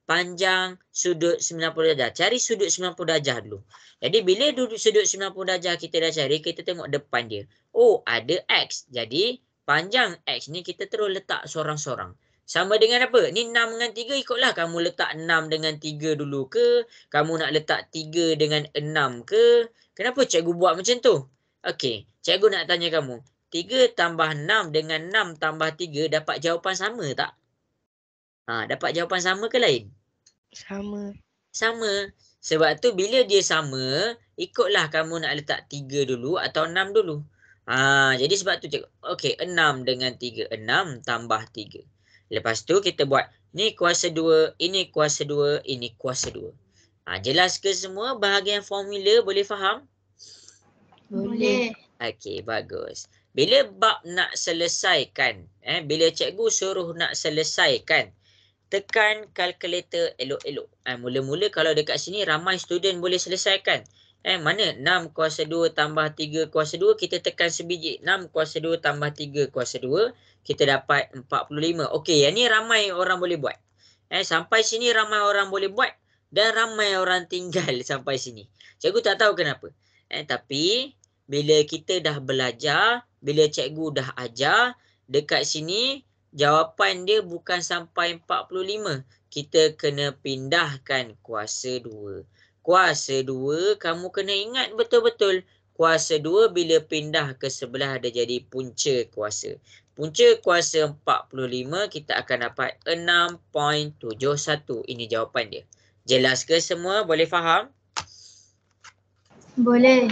panjang sudut 90 darjah. Cari sudut 90 darjah dulu. Jadi bila duduk sudut 90 darjah kita dah cari, kita tengok depan dia. Oh, ada X. Jadi panjang X ni kita terus letak sorang-sorang. Sama dengan apa? Ni 6 dengan 3 ikutlah kamu letak 6 dengan 3 dulu ke? Kamu nak letak 3 dengan 6 ke? Kenapa cikgu buat macam tu? Okey, cikgu nak tanya kamu. 3 tambah 6 dengan 6 tambah 3 dapat jawapan sama tak? Dapat jawapan sama ke lain? Sama. Sama. Sebab tu bila dia sama, ikutlah kamu nak letak 3 dulu atau 6 dulu. Jadi sebab tu cikgu. Okey, 6 dengan 3. 6 tambah 3. Lepas tu kita buat ni kuasa 2, ini kuasa 2, ini kuasa 2. Jelas ke semua bahagian formula? Boleh faham? Boleh. Okey, bagus. Bila bab nak selesaikan, bila cikgu suruh nak selesaikan, tekan kalkulator elok-elok. Mula-mula kalau dekat sini ramai student boleh selesaikan. Mana 6 kuasa 2 tambah 3 kuasa 2, kita tekan sebiji. 6 kuasa 2 tambah 3 kuasa 2, kita dapat 45. Okey, yang ni ramai orang boleh buat. Sampai sini ramai orang boleh buat dan ramai orang tinggal sampai sini. Cikgu tak tahu kenapa. Tapi bila kita dah belajar, bila cikgu dah ajar, dekat sini jawapan dia bukan sampai 45. Kita kena pindahkan kuasa 2. Kuasa 2 kamu kena ingat betul-betul. Kuasa 2 bila pindah ke sebelah dia jadi punca kuasa. Punca kuasa 45 kita akan dapat 6.71. Ini jawapan dia. Jelas ke semua? Boleh faham? Boleh.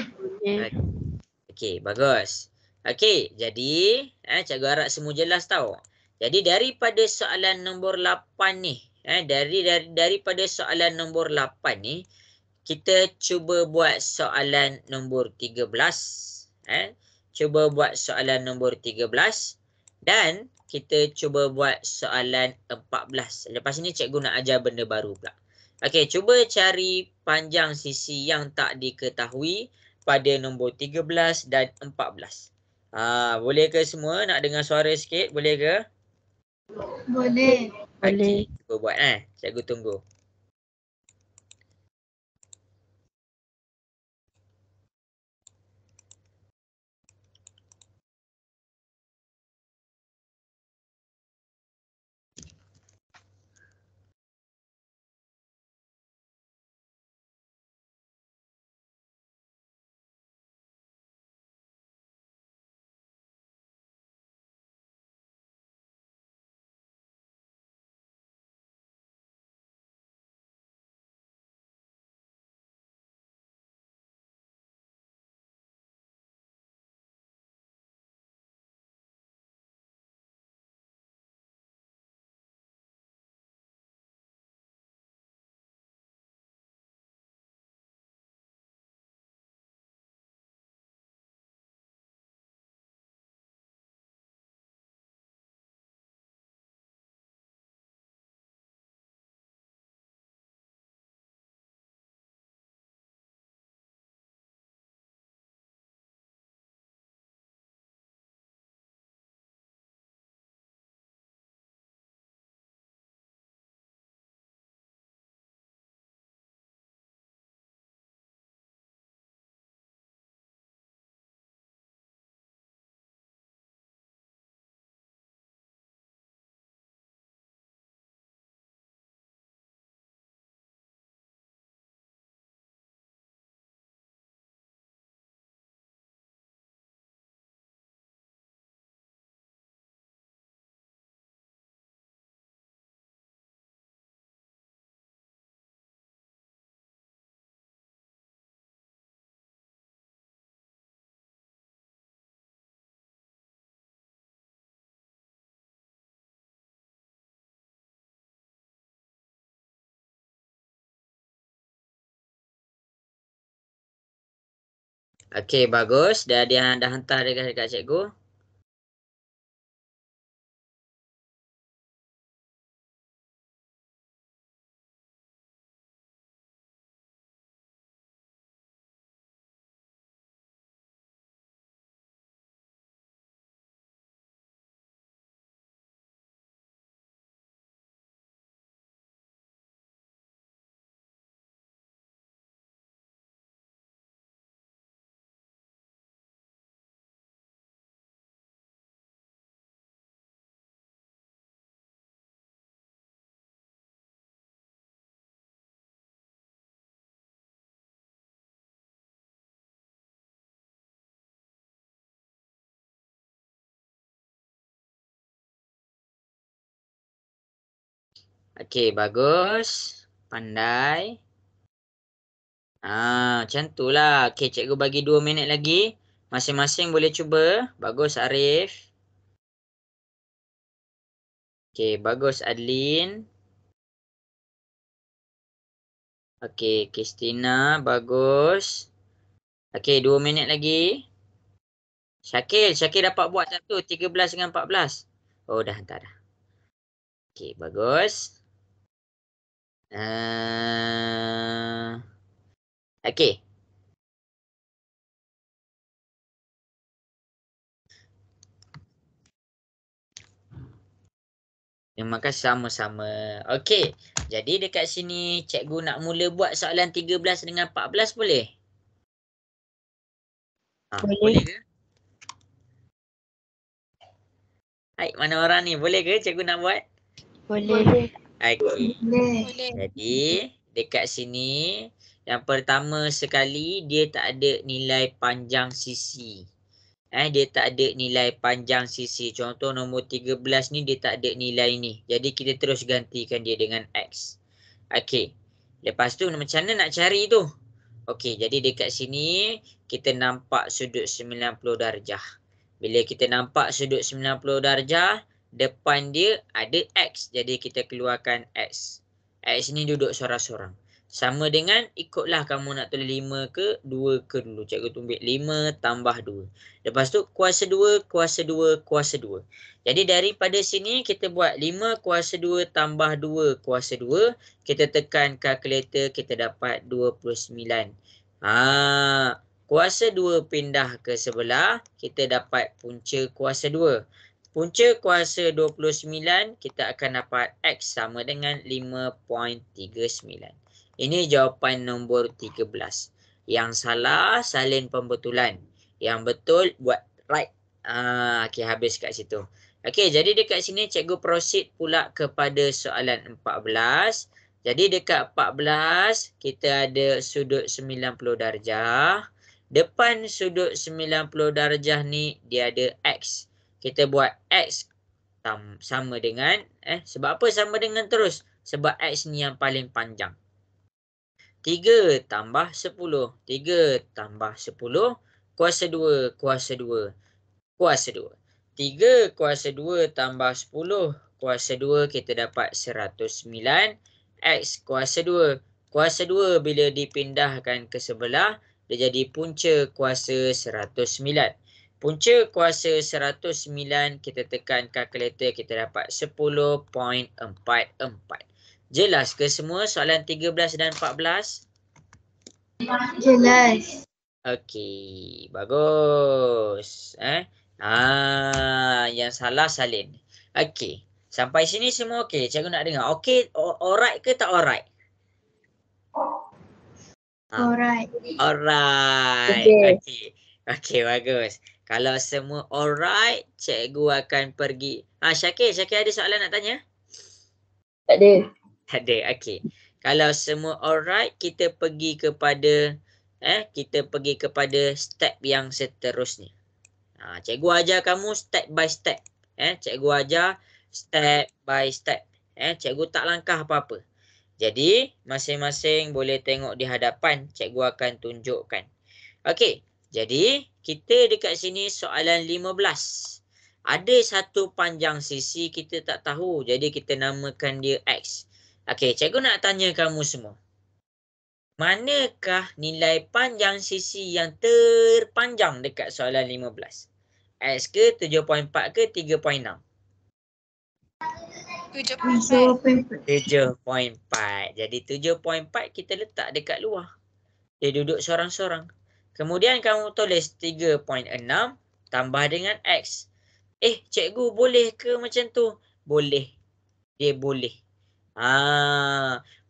Okey, bagus. Okey, jadi cikgu harap semua jelas tau. Jadi daripada soalan nombor 8 ni, daripada soalan nombor 8 ni, kita cuba buat soalan nombor 13. Cuba buat soalan nombor 13 dan kita cuba buat soalan 14. Lepas ni cikgu nak ajar benda baru pula. Okey, cuba cari panjang sisi yang tak diketahui pada nombor 13 dan 14. Boleh ke semua? Nak dengar suara sikit? Boleh ke? Boleh. Boleh. Cuba buat Cikgu tunggu. Okey, bagus. Dah hantar dekat cikgu. Okey, bagus. Pandai. Macam tu lah. Okey, cikgu bagi 2 minit lagi. Masing-masing boleh cuba. Bagus Arif. Okey, bagus Adlin. Okey, Kristina. Bagus. Okey, 2 minit lagi. Syakil dapat buat satu. 13 dengan 14. Oh, dah hantar dah. Okey, bagus. Okey. Terima kasih sama-sama. Okey. Jadi dekat sini cikgu nak mula buat soalan 13 dengan 14 boleh? Boleh ke? Hai, mana orang ni? Boleh ke cikgu nak buat? Boleh. Okey. Boleh. Jadi dekat sini yang pertama sekali dia tak ada nilai panjang sisi. Dia tak ada nilai panjang sisi. Contoh nombor 13 ni dia tak ada nilai ni. Jadi kita terus gantikan dia dengan X. Okey. Lepas tu macam mana nak cari tu? Okey, jadi dekat sini kita nampak sudut 90 darjah. Bila kita nampak sudut 90 darjah, depan dia ada X. Jadi kita keluarkan X. X ni duduk sorang-sorang. Sama dengan ikutlah kamu nak tulis 5 ke 2 ke dulu. Cikgu tumbik 5 tambah 2. Lepas tu kuasa 2, kuasa 2, kuasa 2. Jadi daripada sini kita buat 5 kuasa 2 tambah 2 kuasa 2. Kita tekan kalkulator, kita dapat 29. Kuasa 2 pindah ke sebelah, kita dapat punca kuasa 2. Punca kuasa 29, kita akan dapat X sama dengan 5.39. Ini jawapan nombor 13. Yang salah, salin pembetulan. Yang betul, buat right. Okey, habis kat situ. Okey, jadi dekat sini cikgu proceed pula kepada soalan 14. Jadi dekat 14, kita ada sudut 90 darjah. Depan sudut 90 darjah ni, dia ada X. Kita buat X sama dengan, sebab apa sama dengan terus? Sebab X ni yang paling panjang. 3 tambah 10. 3 tambah 10. Kuasa 2, kuasa 2, kuasa 2. 3 kuasa 2 tambah 10. Kuasa 2 kita dapat 109. X kuasa 2. Kuasa 2 bila dipindahkan ke sebelah, dia jadi punca kuasa 109. Punca kuasa 109, kita tekan kalkulator, kita dapat 10.44. Jelas ke semua soalan 13 dan 14? Jelas. Okey, bagus. Yang salah salin. Okey, sampai sini semua okey. Cikgu nak dengar. Okey, alright ke tak alright? Alright. Alright. Okey, bagus. Kalau semua alright, cikgu akan pergi. Syakir ada soalan nak tanya? Tak ada. Ada, okey. Kalau semua alright, kita pergi kepada step yang seterusnya. Cikgu ajar kamu step by step. Cikgu ajar step by step. Cikgu tak langkah apa-apa. Jadi, masing-masing boleh tengok di hadapan. Cikgu akan tunjukkan. Okey, jadi kita dekat sini soalan 15. Ada satu panjang sisi kita tak tahu. Jadi, kita namakan dia X. Okey, cikgu nak tanya kamu semua. Manakah nilai panjang sisi yang terpanjang dekat soalan 15? X ke 7.4 ke 3.6? 7.4. 7.4. Jadi 7.4 kita letak dekat luar. Dia duduk sorang-sorang. Kemudian kamu tulis 3.6 tambah dengan X. Cikgu boleh ke macam tu? Boleh. Dia boleh.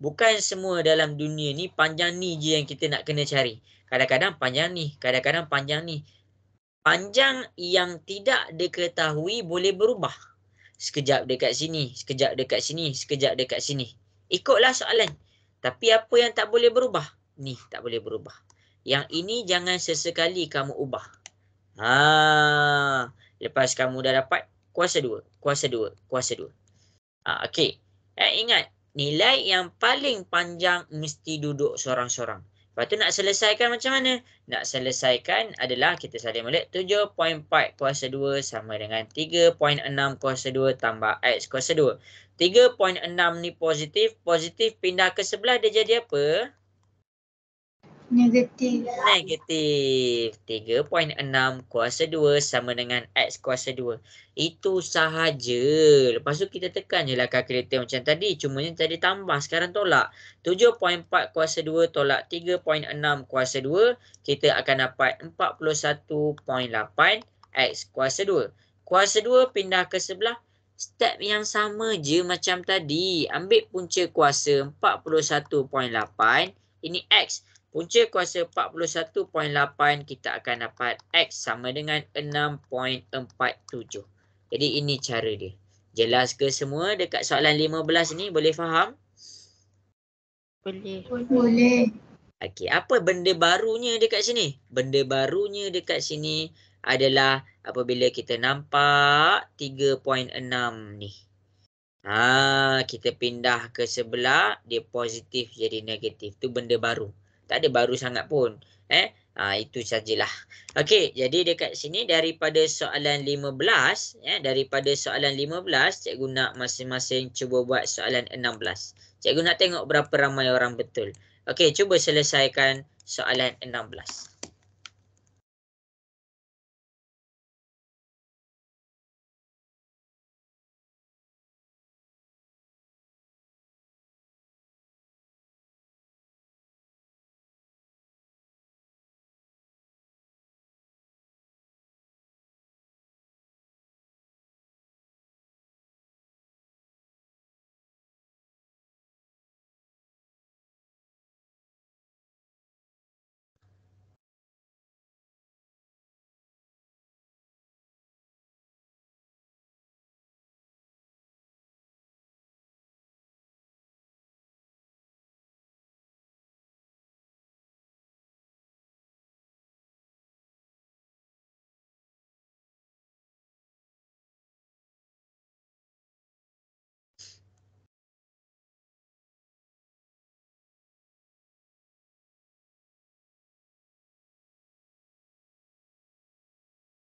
Bukan semua dalam dunia ni panjang ni je yang kita nak kena cari. Kadang-kadang panjang ni, kadang-kadang panjang ni. Panjang yang tidak diketahui boleh berubah. Sekejap dekat sini, sekejap dekat sini, sekejap dekat sini. Ikutlah soalan. Tapi apa yang tak boleh berubah? Ni tak boleh berubah. Yang ini jangan sesekali kamu ubah. Lepas kamu dah dapat kuasa 2, kuasa 2, kuasa 2. Okey. Ingat, nilai yang paling panjang mesti duduk sorang-sorang. Lepas tu nak selesaikan macam mana? Nak selesaikan adalah kita salin balik 7.4 kuasa 2 sama dengan 3.6 kuasa 2 tambah X kuasa 2. 3.6 ni positif. Positif pindah ke sebelah dia jadi apa? Negatif. Negatif. 3.6 kuasa 2 sama dengan X kuasa 2. Itu sahaja. Lepas tu kita tekan je lah kalkulator macam tadi. Cuma ni tadi tambah, sekarang tolak. 7.4 kuasa 2 tolak 3.6 kuasa 2. Kita akan dapat 41.8 X kuasa 2. Kuasa 2 pindah ke sebelah. Step yang sama je macam tadi. Ambil punca kuasa 41.8. Ini X. Punca kuasa 41.8 kita akan dapat X sama dengan 6.47. Jadi ini cara dia. Jelas ke semua dekat soalan 15 ni? Boleh faham? Boleh. Boleh. Okey, apa benda barunya dekat sini? Benda barunya dekat sini adalah apabila kita nampak 3.6 ni. Kita pindah ke sebelah, dia positif jadi negatif. Tu benda baru. Tak ada baru sangat pun. Itu sajalah. Okey, jadi dekat sini daripada soalan 15, daripada soalan 15, cikgu nak masing-masing cuba buat soalan 16. Cikgu nak tengok berapa ramai orang betul. Okey, cuba selesaikan soalan 16.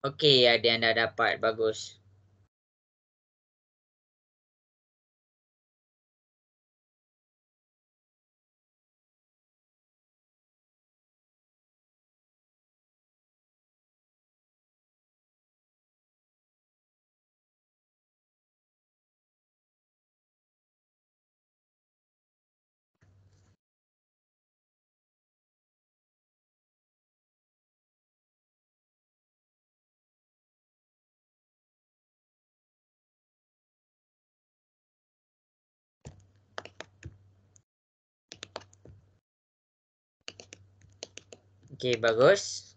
Okey, ada yang dah dapat. Bagus. Okey, bagus.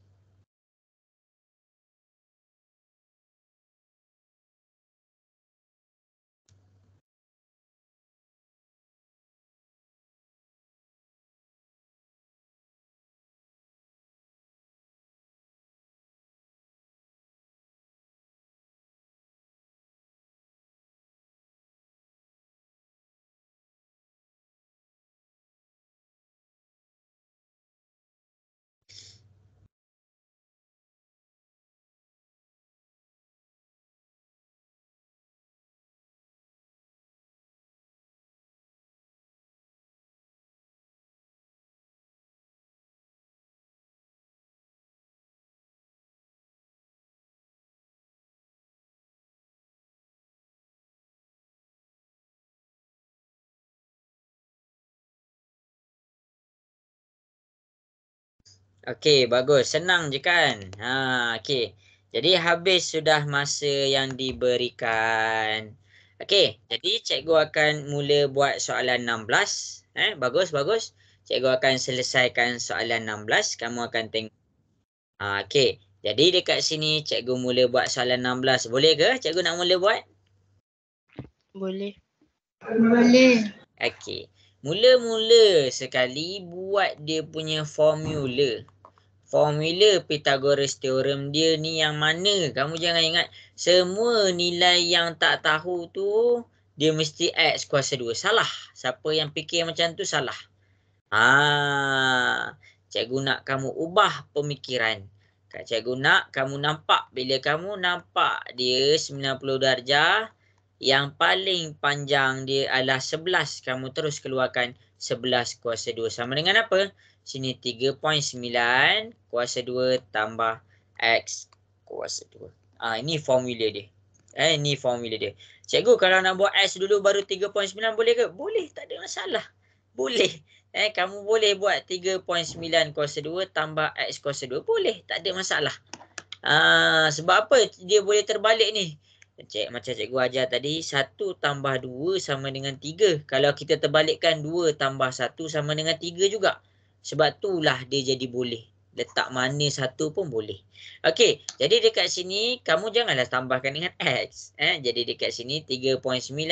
Okey, bagus. Senang je kan? Okey. Jadi habis sudah masa yang diberikan. Okey, jadi cikgu akan mula buat soalan 16. Bagus, bagus. Cikgu akan selesaikan soalan 16. Kamu akan tengok. Okey. Jadi dekat sini cikgu mula buat soalan 16. Boleh ke cikgu nak mula buat? Boleh. Boleh. Okey. Mula-mula sekali buat dia punya formula. Formula Pythagoras Theorem dia ni yang mana? Kamu jangan ingat semua nilai yang tak tahu tu dia mesti X kuasa 2. Salah. Siapa yang fikir macam tu salah. Cikgu nak kamu ubah pemikiran. Cikgu nak kamu nampak, bila kamu nampak dia 90 darjah, yang paling panjang dia adalah 11. Kamu terus keluarkan 11 kuasa 2. Sama dengan apa? Sini 3.9 kuasa 2 tambah X kuasa 2. Ini formula dia. Ini formula dia. Cikgu kalau nak buat X dulu baru 3.9 boleh ke? Boleh, tak ada masalah. Boleh. Kamu boleh buat 3.9 kuasa 2 tambah X kuasa 2. Boleh, tak ada masalah. Sebab apa dia boleh terbalik ni? Macam cikgu ajar tadi, 1 tambah 2 sama dengan 3. Kalau kita terbalikkan 2 tambah 1 sama dengan 3 juga. Sebab itulah dia jadi boleh. Letak mana satu pun boleh. Okey, jadi dekat sini kamu janganlah tambahkan dengan X. Jadi dekat sini 3.9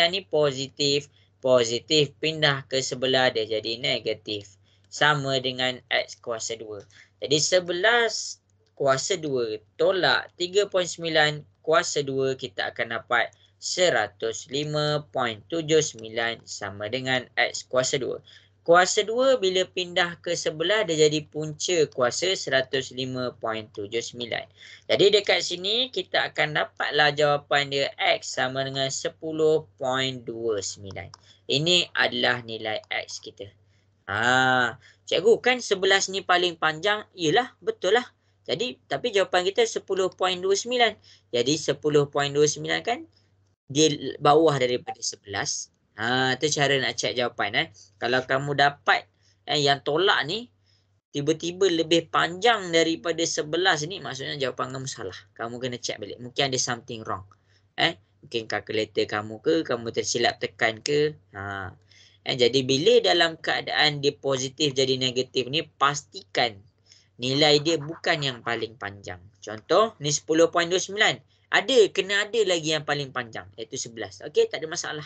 ni positif. Positif pindah ke sebelah dia jadi negatif. Sama dengan X kuasa 2. Jadi 11 kuasa 2 tolak 3.9 kuasa 2 kita akan dapat 105.79 sama dengan X kuasa 2. Kuasa 2 bila pindah ke sebelah dia jadi punca kuasa 105.79. Jadi dekat sini kita akan dapatlah jawapan dia X sama dengan 10.29. Ini adalah nilai X kita. Cikgu kan 11 ni paling panjang. Yelah, betul lah. Jadi, tapi jawapan kita 10.29. Jadi 10.29 kan dia bawah daripada 11. Tu cara nak check jawapan. Kalau kamu dapat yang tolak ni tiba-tiba lebih panjang daripada 11 ni, maksudnya jawapan kamu salah. Kamu kena check balik. Mungkin ada something wrong. Mungkin kalkulator kamu ke, kamu tersilap tekan ke. Jadi bila dalam keadaan dia positif jadi negatif ni, pastikan nilai dia bukan yang paling panjang. Contoh, ni 10.29. Kena ada lagi yang paling panjang, iaitu 11. Okey, tak ada masalah.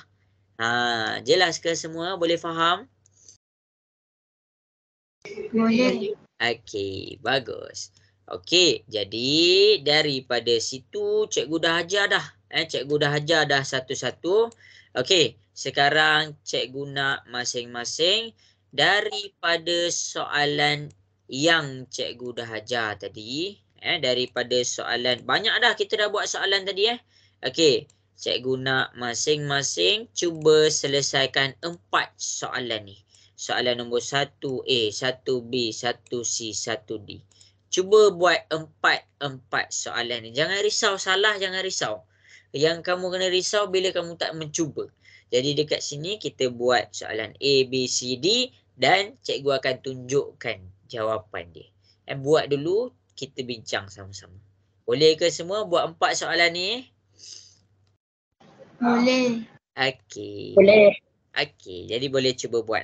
Jelas ke semua? Boleh faham? Boleh. Okey, bagus. Okey, jadi daripada situ cikgu dah ajar dah. Cikgu dah ajar dah satu-satu. Okey, sekarang cikgu nak masing-masing daripada soalan yang cikgu dah ajar tadi. Daripada soalan, banyak dah kita dah buat soalan tadi. Okey, cikgu nak masing-masing cuba selesaikan 4 soalan ni. Soalan nombor 1A, 1B, 1C, 1D. Cuba buat 4 soalan ni. Jangan risau salah, jangan risau. Yang kamu kena risau bila kamu tak mencuba. Jadi dekat sini kita buat soalan A, B, C, D dan cikgu akan tunjukkan jawapan dia. Buat dulu, kita bincang sama-sama. Boleh ke semua buat 4 soalan ni? Boleh. Okey. Boleh. Okey, jadi boleh cuba buat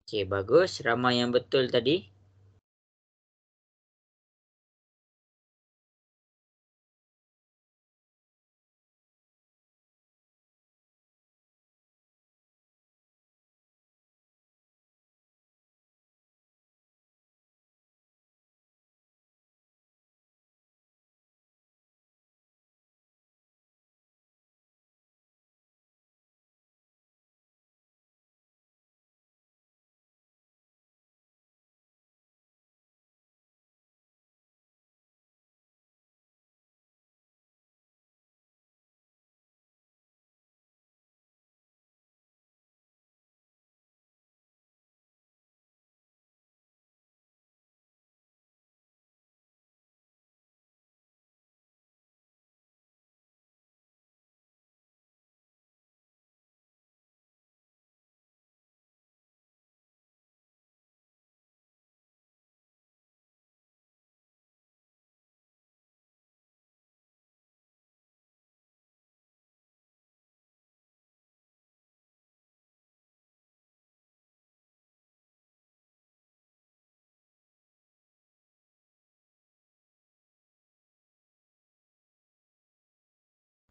Okey, bagus. Ramai yang betul tadi.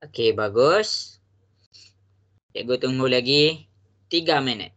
Okey, bagus. Cikgu tunggu lagi 3 minit.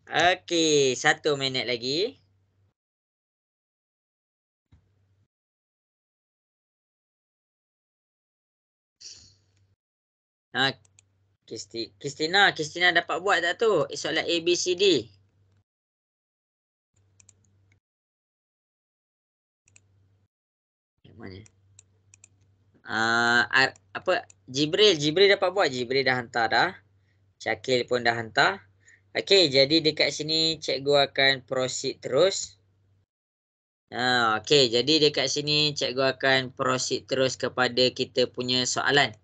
Okey, 1 minit lagi. Ha, Kristina dapat buat tak tu? Soalan A, B, C, D. Yang mana? Jibril dapat buat. Jibril dah hantar dah. Syakil pun dah hantar. Okey, jadi dekat sini cikgu akan proceed terus. Okey, jadi dekat sini cikgu akan proceed terus kepada kita punya soalan.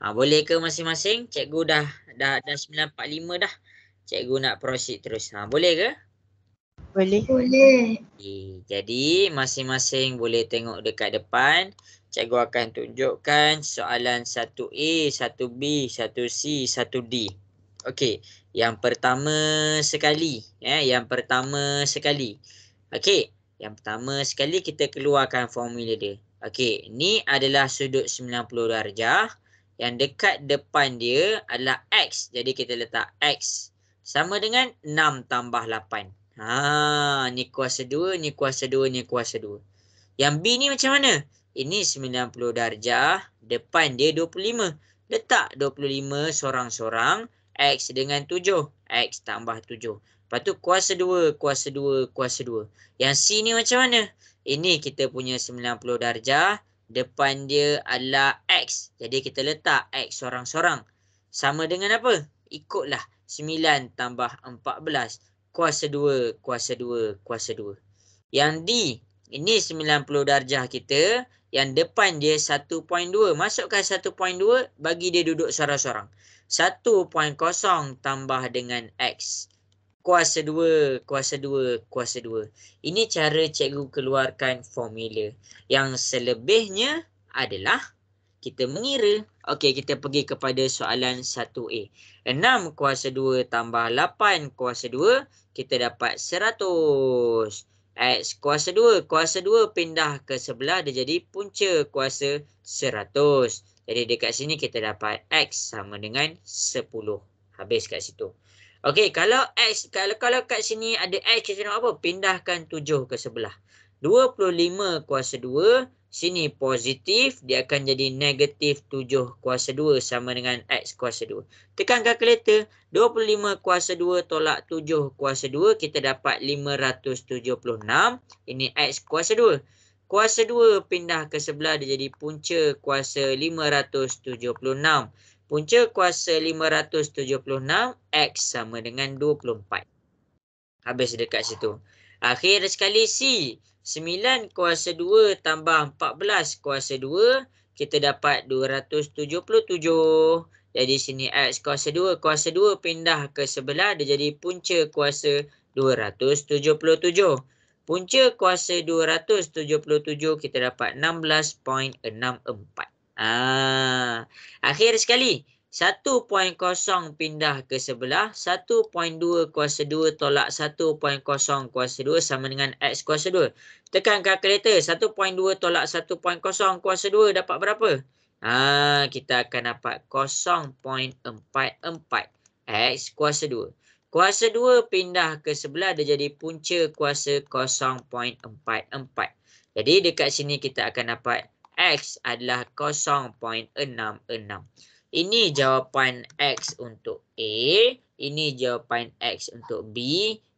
Boleh ke masing-masing? Cikgu dah 9:45 dah. Cikgu nak proceed terus. Boleh ke? Boleh. Boleh. Okay. Jadi masing-masing boleh tengok dekat depan. Cikgu akan tunjukkan soalan 1A, 1B, 1C, 1D. Okey, yang pertama sekali. Yang pertama sekali. Okey, yang pertama sekali kita keluarkan formula dia. Okey, ni adalah sudut 90 darjah. Yang dekat depan dia adalah X. Jadi kita letak X sama dengan 6 tambah 8. Ni kuasa 2, ni kuasa 2, ni kuasa 2. Yang B ni macam mana? Ini 90 darjah, depan dia 25. Letak 25 sorang-sorang, X dengan 7. X tambah 7. Lepas tu kuasa 2, kuasa 2, kuasa 2. Yang C ni macam mana? Ini kita punya 90 darjah. Depan dia adalah X. Jadi kita letak X sorang-sorang. Sama dengan apa? Ikutlah 9 tambah 14. Kuasa 2, kuasa 2, kuasa 2. Yang D, ini 90 darjah kita. Yang depan dia 1.2. Masukkan 1.2, bagi dia duduk sorang-sorang. 1.0 tambah dengan X. Kuasa 2, kuasa 2, kuasa 2. Ini cara cikgu keluarkan formula. Yang selebihnya adalah kita mengira. Okey, kita pergi kepada soalan 1A. 6 kuasa 2 tambah 8 kuasa 2, kita dapat 100. X kuasa 2. Kuasa 2 pindah ke sebelah, dia jadi punca kuasa 100. Jadi dekat sini kita dapat X sama dengan 10. Habis kat situ. Okey, kalau X, kalau kat sini ada X, kita nak apa? Pindahkan 7 ke sebelah. 25 kuasa 2, sini positif, dia akan jadi negatif 7 kuasa 2 sama dengan X kuasa 2. Tekan kalkulator, 25 kuasa 2 tolak 7 kuasa 2, kita dapat 576. Ini X kuasa 2. Kuasa 2 pindah ke sebelah, dia jadi punca kuasa 576. Punca kuasa 576, X sama dengan 24. Habis dekat situ. Akhir sekali C. 9 kuasa 2 tambah 14 kuasa 2. Kita dapat 277. Jadi sini X kuasa 2. Kuasa 2 pindah ke sebelah. Dia jadi punca kuasa 277. Punca kuasa 277 kita dapat 16.64. Akhir sekali. 1.0 pindah ke sebelah. 1.2 kuasa 2 tolak 1.0 kuasa 2 sama dengan X kuasa 2. Tekan kalkulator. 1.2 tolak 1.0 kuasa 2 dapat berapa? Kita akan dapat 0.44 X kuasa 2. Kuasa 2 pindah ke sebelah, dia jadi punca kuasa 0.44. Jadi dekat sini kita akan dapat X adalah 0.66. Ini jawapan X untuk A. Ini jawapan X untuk B.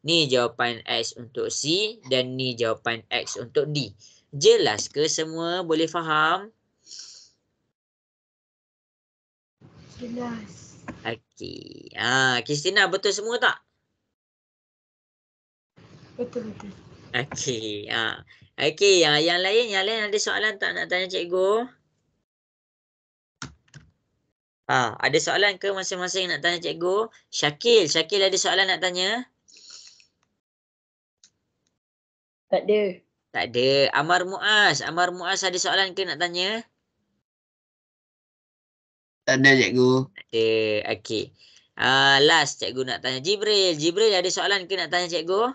Ini jawapan X untuk C. Dan ini jawapan X untuk D. Jelas ke semua? Boleh faham? Jelas. Okey. Kristina, betul semua tak? Betul-betul. Okey. Okey, yang lain ada soalan tak nak tanya cikgu? Ada soalan ke masing-masing nak tanya cikgu? Syakil ada soalan nak tanya? Tak ada. Tak ada. Amar Muaz ada soalan ke nak tanya? Tak ada cikgu. Tak ada. Okey. Last cikgu nak tanya Jibril ada soalan ke nak tanya cikgu?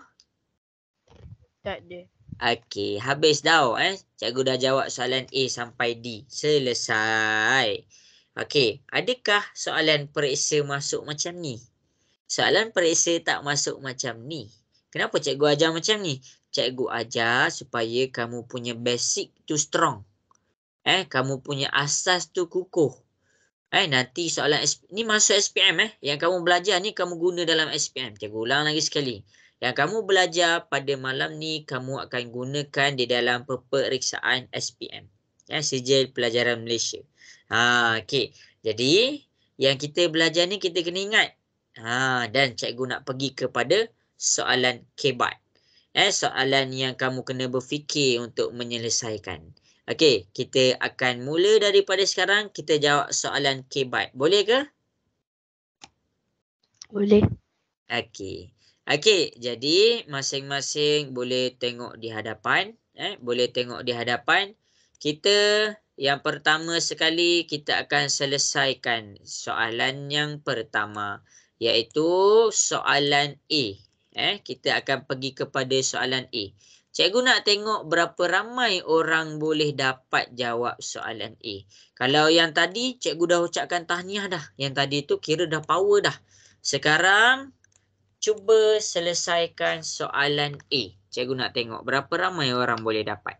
Tak ada. Okey, habis dah Cikgu dah jawab soalan A sampai D. Selesai. Okey, adakah soalan periksa masuk macam ni? Soalan periksa tak masuk macam ni. Kenapa cikgu ajar macam ni? Cikgu ajar supaya kamu punya basic tu strong. Kamu punya asas tu kukuh. Nanti soalan ni masuk SPM Yang kamu belajar ni kamu guna dalam SPM. Cikgu ulang lagi sekali. Yang kamu belajar pada malam ni kamu akan gunakan di dalam peperiksaan SPM. Sijil Pelajaran Malaysia. Okey. Jadi yang kita belajar ni kita kena ingat. Dan cikgu nak pergi kepada soalan kebat. Soalan yang kamu kena berfikir untuk menyelesaikan. Okey, kita akan mula daripada sekarang. Kita jawab soalan kebat. Boleh ke? Boleh. Okey. Okey, jadi masing-masing boleh tengok di hadapan. Boleh tengok di hadapan. Kita yang pertama sekali kita akan selesaikan soalan yang pertama. Iaitu soalan A. Kita akan pergi kepada soalan A. Cikgu nak tengok berapa ramai orang boleh dapat jawab soalan A. Kalau yang tadi, cikgu dah ucapkan tahniah dah. Yang tadi tu kira dah power dah. Sekarang, cuba selesaikan soalan A. Cikgu nak tengok berapa ramai orang boleh dapat.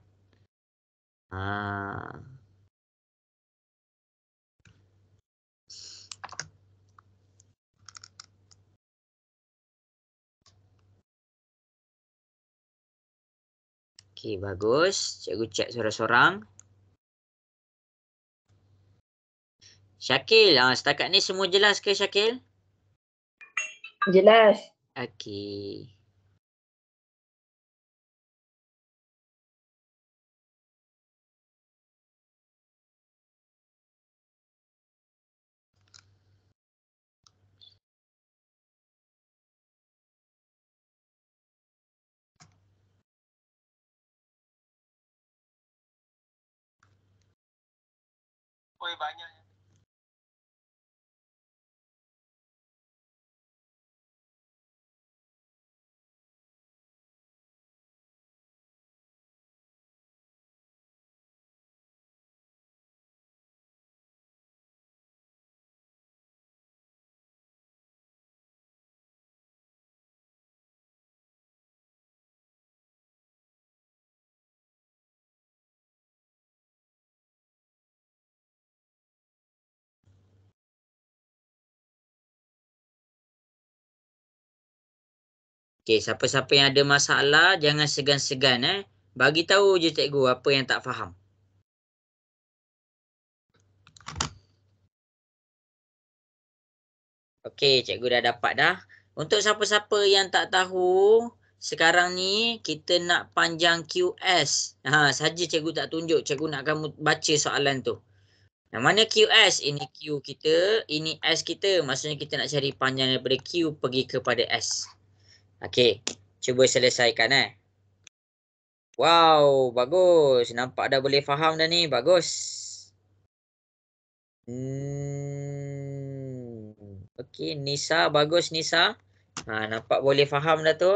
Okey, bagus. Cikgu cek sorang-sorang. Syakil, setakat ni semua jelas ke Syakil? Jelas. Okey. Okey, siapa-siapa yang ada masalah jangan segan-segan Bagi tahu je cikgu apa yang tak faham. Okey, cikgu dah dapat dah. Untuk siapa-siapa yang tak tahu, sekarang ni kita nak panjang QS. Saja cikgu tak tunjuk, cikgu nak kamu baca soalan tu. Yang mana QS? Ini Q kita, ini S kita. Maksudnya kita nak cari panjang daripada Q pergi kepada S. Okey, cuba selesaikan Wow, bagus. Nampak dah boleh faham dah ni. Bagus. Okey, Nisa. Bagus, Nisa. Nampak boleh faham dah tu.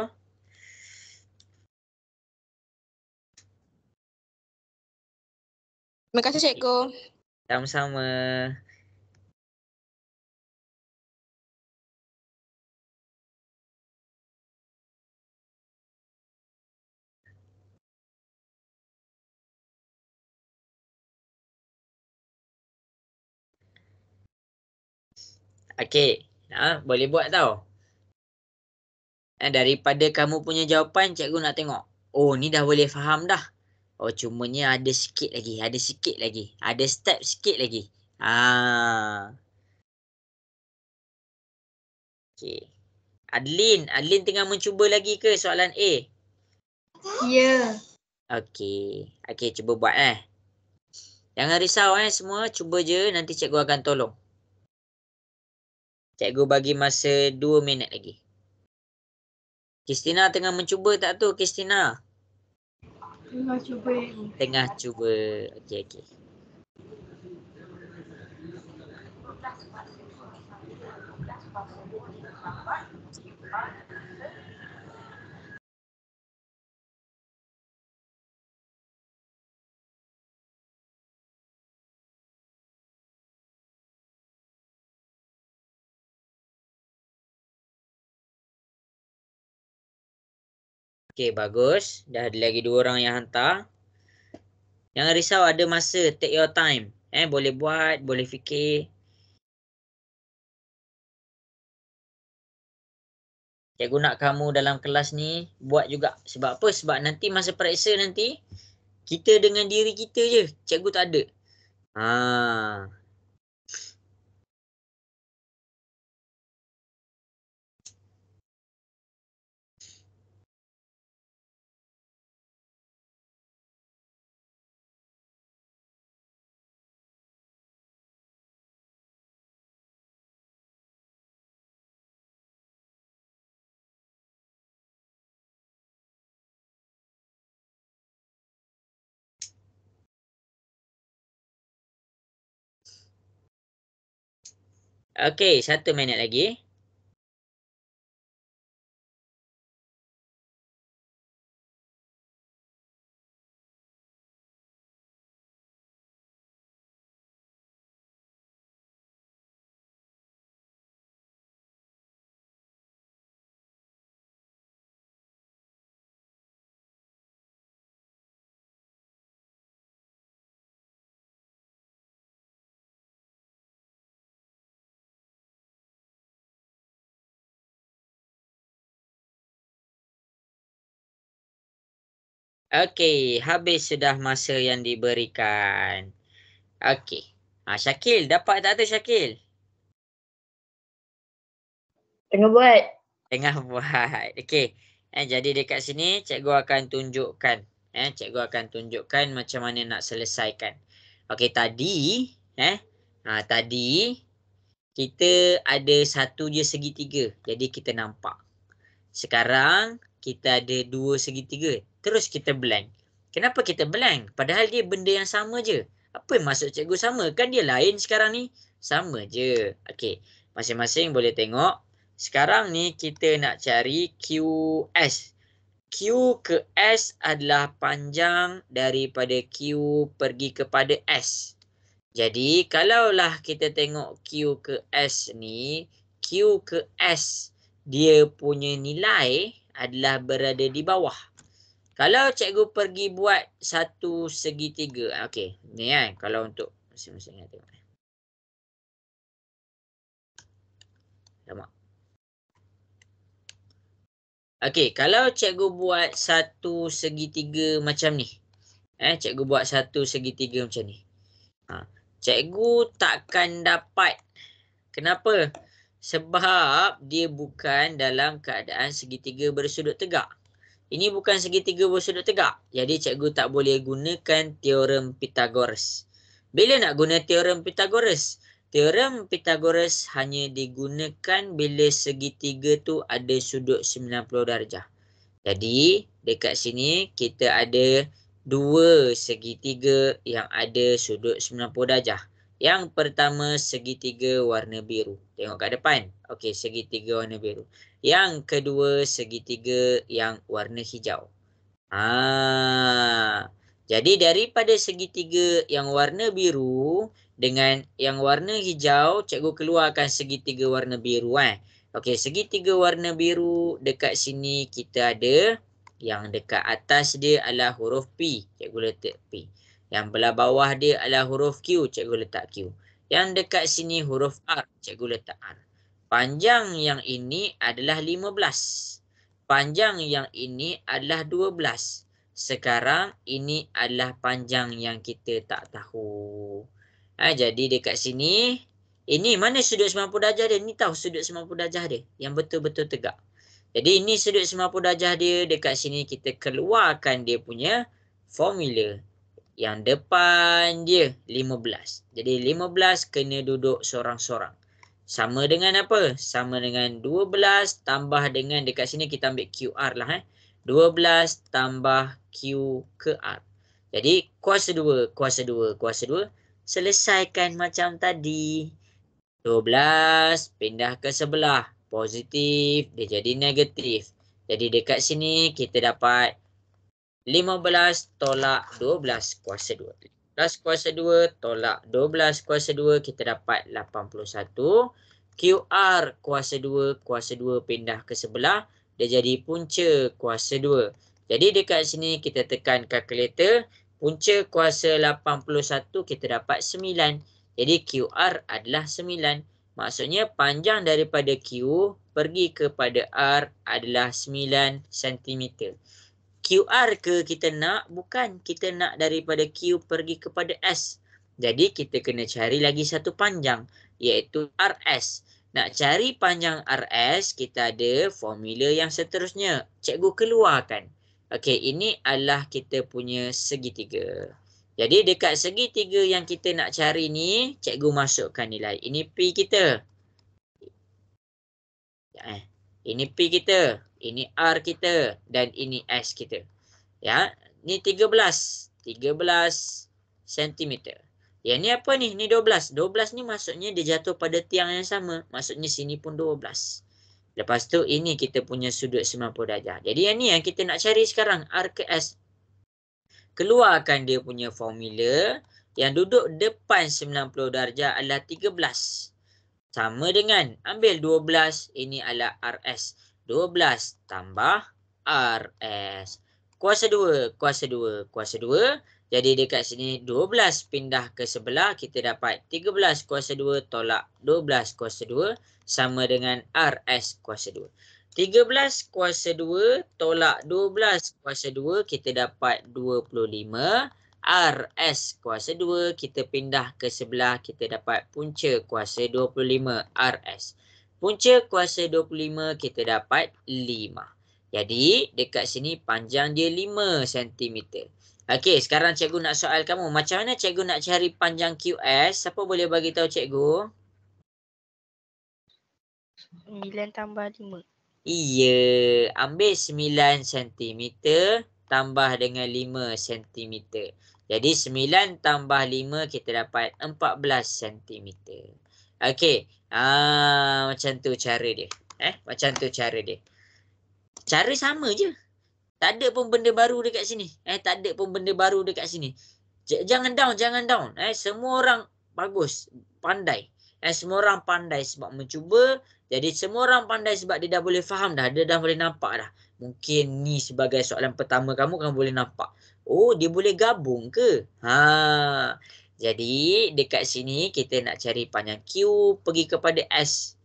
Terima kasih, Cikgu. Sama-sama. Okey, boleh buat tau. Daripada kamu punya jawapan, cikgu nak tengok. Oh, ni dah boleh faham dah. Oh, cumanya ada sikit lagi. Ada sikit lagi. Ada step sikit lagi. Okey. Adlin tengah mencuba lagi ke soalan A? Ya. Okey. Okey, cuba buat Jangan risau semua. Cuba je. Nanti cikgu akan tolong. Cikgu bagi masa 2 minit lagi. Kristina tengah mencuba tak tu, Kristina? Tengah cuba. Tengah cuba. Okey. Okey, bagus. Dah ada lagi 2 orang yang hantar. Jangan risau, ada masa. Take your time. Boleh buat, boleh fikir. Cikgu nak kamu dalam kelas ni buat juga. Sebab apa? Sebab nanti masa periksa nanti, kita dengan diri kita je. Cikgu tak ada. Okey, 1 minit lagi. Okey, habis sudah masa yang diberikan. Okey. Syakil, dapat tak tu Syakil? Tengah buat. Tengah buat. Okey. Jadi dekat sini cikgu akan tunjukkan. Cikgu akan tunjukkan macam mana nak selesaikan. Okey, tadi tadi kita ada satu je segitiga. Jadi kita nampak. Sekarang kita ada dua segitiga. Terus kita blank. Kenapa kita blank? Padahal dia benda yang sama je. Apa maksud cikgu sama? Kan dia lain sekarang ni. Sama je. Okey. Masing-masing boleh tengok. Sekarang ni kita nak cari QS. Q ke S adalah panjang daripada Q pergi kepada S. Jadi kalaulah kita tengok Q ke S ni, Q ke S dia punya nilai adalah berada di bawah. Kalau cikgu pergi buat satu segitiga. Okey, ni kan kalau untuk masing-masing tengok. Lama. Okey, kalau cikgu buat satu segitiga macam ni. Cikgu buat satu segitiga macam ni. Cikgu takkan dapat. Kenapa? Sebab dia bukan dalam keadaan segitiga bersudut tegak. Ini bukan segitiga bersudut tegak. Jadi cikgu tak boleh gunakan teorem Pythagoras. Bila nak guna teorem Pythagoras? Teorem Pythagoras hanya digunakan bila segitiga tu ada sudut 90 darjah. Jadi dekat sini kita ada dua segitiga yang ada sudut 90 darjah. Yang pertama segitiga warna biru. Tengok kat depan. Okey, segitiga warna biru. Yang kedua segitiga yang warna hijau. Jadi daripada segitiga yang warna biru dengan yang warna hijau, cikgu keluarkan segitiga warna biru. Okey, segitiga warna biru dekat sini kita ada yang dekat atas dia adalah huruf P. Cikgu letak P. Yang belah bawah dia adalah huruf Q. Cikgu letak Q. Yang dekat sini huruf R. Cikgu letak R. Panjang yang ini adalah 15. Panjang yang ini adalah 12. Sekarang ini adalah panjang yang kita tak tahu. Jadi dekat sini, ini mana sudut 90 darjah dia? Ni tahu sudut 90 darjah dia. Yang betul-betul tegak. Jadi ini sudut 90 darjah dia. Dekat sini kita keluarkan dia punya formula. Yang depan dia 15. Jadi 15 kena duduk sorang-sorang. Sama dengan apa? Sama dengan 12 tambah dengan dekat sini kita ambil QR lah. 12 tambah Q ke R. Jadi kuasa 2, kuasa 2, kuasa 2. Selesaikan macam tadi. 12 pindah ke sebelah. Positif dia jadi negatif. Jadi dekat sini kita dapat 15 tolak 12 kuasa 2. 15 kuasa 2 tolak 12 kuasa 2 kita dapat 81. QR kuasa 2 pindah ke sebelah. Dia jadi punca kuasa 2. Jadi dekat sini kita tekan kalkulator. Punca kuasa 81 kita dapat 9. Jadi QR adalah 9. Maksudnya panjang daripada Q pergi kepada R adalah 9 cm. QR ke kita nak? Bukan. Kita nak daripada Q pergi kepada S. Jadi kita kena cari lagi satu panjang. Iaitu RS. Nak cari panjang RS, kita ada formula yang seterusnya. Cikgu keluarkan. Okey, ini adalah kita punya segitiga. Jadi dekat segitiga yang kita nak cari ni, cikgu masukkan nilai. Ini P kita. Ini P kita. Ini R kita. Dan ini S kita. Ya, ni 13. 13 cm. Yang ni apa ni? Ni 12. 12 ni maksudnya dia jatuh pada tiang yang sama. Maksudnya sini pun 12. Lepas tu ini kita punya sudut 90 darjah. Jadi yang ni yang kita nak cari sekarang. R ke S. Keluarkan dia punya formula. Yang duduk depan 90 darjah adalah 13. Sama dengan ambil 12. Ini adalah RS. 12 tambah RS. Kuasa 2. Kuasa 2. Kuasa 2. Jadi dekat sini 12 pindah ke sebelah. Kita dapat 13 kuasa 2 tolak 12 kuasa 2. Sama dengan RS kuasa 2. 13 kuasa 2 tolak 12 kuasa 2, kita dapat 25. RS kuasa 2, kita pindah ke sebelah, kita dapat punca kuasa 25 RS. Punca kuasa 25, kita dapat 5. Jadi, dekat sini panjang dia 5 cm. Okey, sekarang cikgu nak soal kamu. Macam mana cikgu nak cari panjang QS? Siapa boleh bagi tahu cikgu? 9 tambah 5. Iya, ambil 9 cm tambah dengan 5 cm. Jadi 9 tambah 5 kita dapat 14 cm. Okey, macam tu cara dia. Macam tu cara dia. Cara sama je. Tak ada pun benda baru dekat sini. Tak ada pun benda baru dekat sini. Jangan down, jangan down. Semua orang bagus, pandai. Semua orang pandai sebab mencuba. Jadi semua orang pandai sebab dia dah boleh faham dah. Dia dah boleh nampak dah. Mungkin ni sebagai soalan pertama kamu boleh nampak. Oh, dia boleh gabung ke? Jadi dekat sini kita nak cari panjang Q pergi kepada S.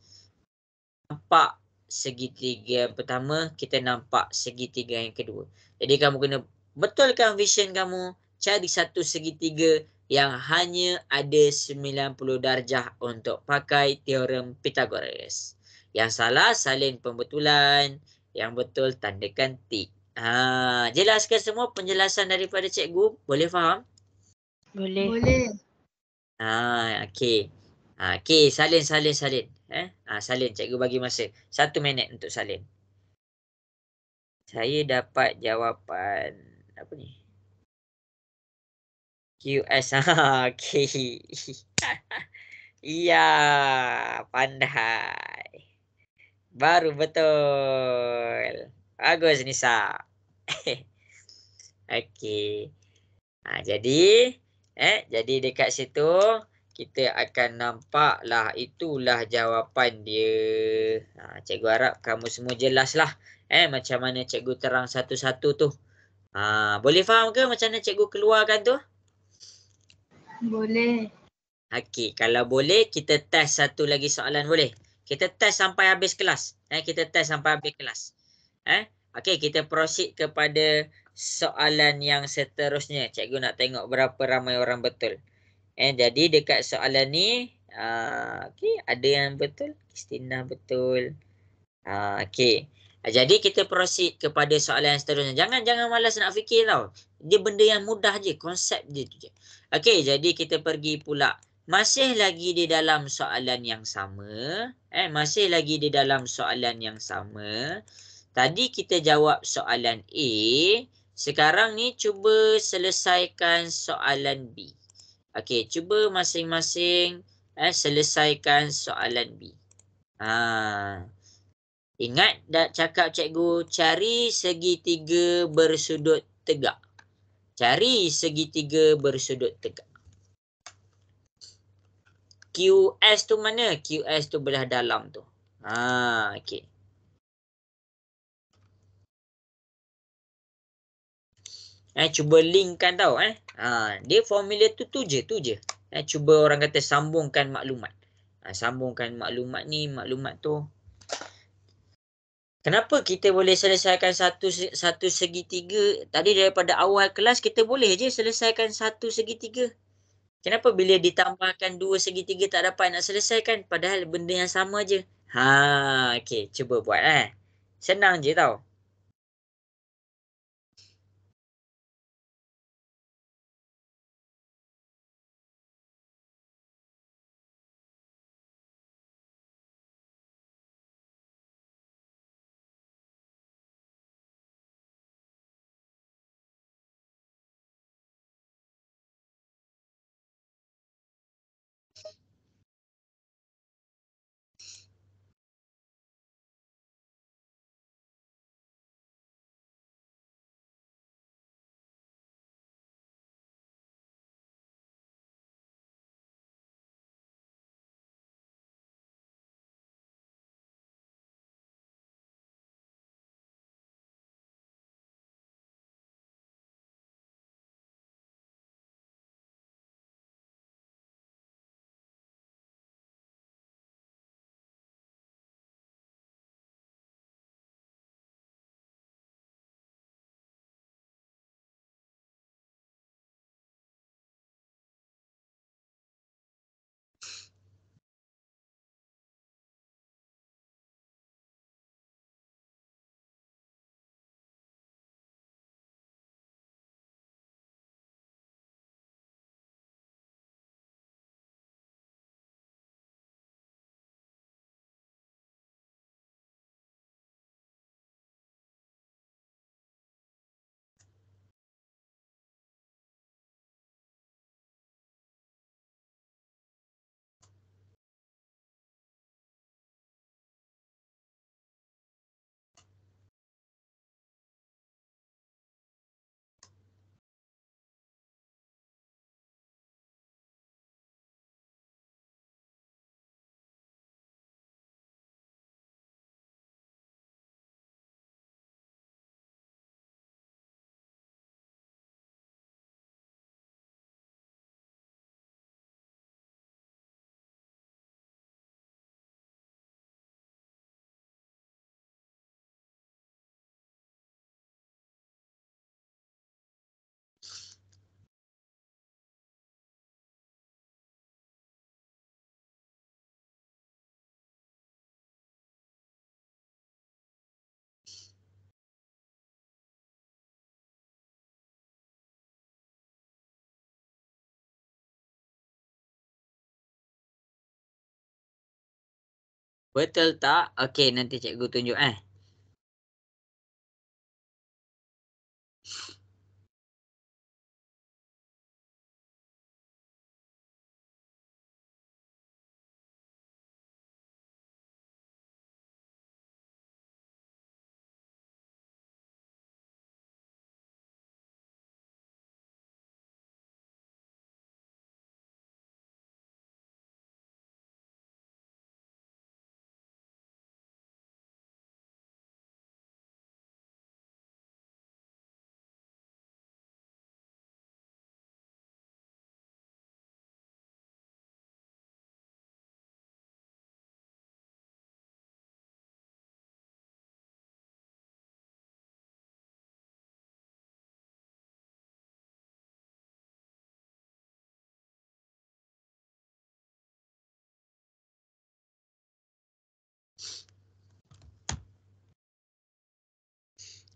Nampak segitiga yang pertama, kita nampak segitiga yang kedua. Jadi kamu kena betulkan vision kamu. Cari satu segitiga yang hanya ada 90 darjah untuk pakai teorem Pythagoras. Yang salah salin pembetulan. Yang betul tandakan tik. Jelaskan semua penjelasan daripada cikgu. Boleh faham? Boleh. Boleh. Okey. Okey, salin. Salin, cikgu bagi masa 1 minit untuk salin. Saya dapat jawapan apa ni? QS. Okey. Iya, pandai. Baru betul. Bagus Nisa. Okey. Jadi dekat situ kita akan nampak lah, itulah jawapan dia. Cikgu harap kamu semua jelas lah. Macam mana cikgu terang satu-satu tu. Boleh faham ke macam mana cikgu keluarkan tu? Boleh. Okey, kalau boleh kita test satu lagi soalan, boleh? Kita test sampai habis kelas. Kita test sampai habis kelas. Okey, kita proceed kepada soalan yang seterusnya. Cikgu nak tengok berapa ramai orang betul. Jadi dekat soalan ni, okey, ada yang betul. Kristina betul. Okey. Jadi kita proceed kepada soalan yang seterusnya. Jangan malas nak fikir tau. Dia benda yang mudah je, konsep dia tu je. Okey, jadi kita pergi pula. Masih lagi di dalam soalan yang sama. Masih lagi di dalam soalan yang sama. Tadi kita jawab soalan A. Sekarang ni cuba selesaikan soalan B. Okey, cuba masing-masing selesaikan soalan B. Ingat dah cakap cikgu, cari segitiga bersudut tegak. Cari segitiga bersudut tegak. QS tu mana? QS tu belah dalam tu. Okey. Cuba linkkan tau. Dia formula tu je. Cuba orang kata sambungkan maklumat. Sambungkan maklumat ni, maklumat tu. Kenapa kita boleh selesaikan satu segitiga? Tadi daripada awal kelas kita boleh je selesaikan satu segitiga. Kenapa bila ditambahkan dua segitiga tak dapat nak selesaikan? Padahal benda yang sama je. Okey, cuba buat Senang je tau. Betul tak? Okey, nanti cikgu tunjuk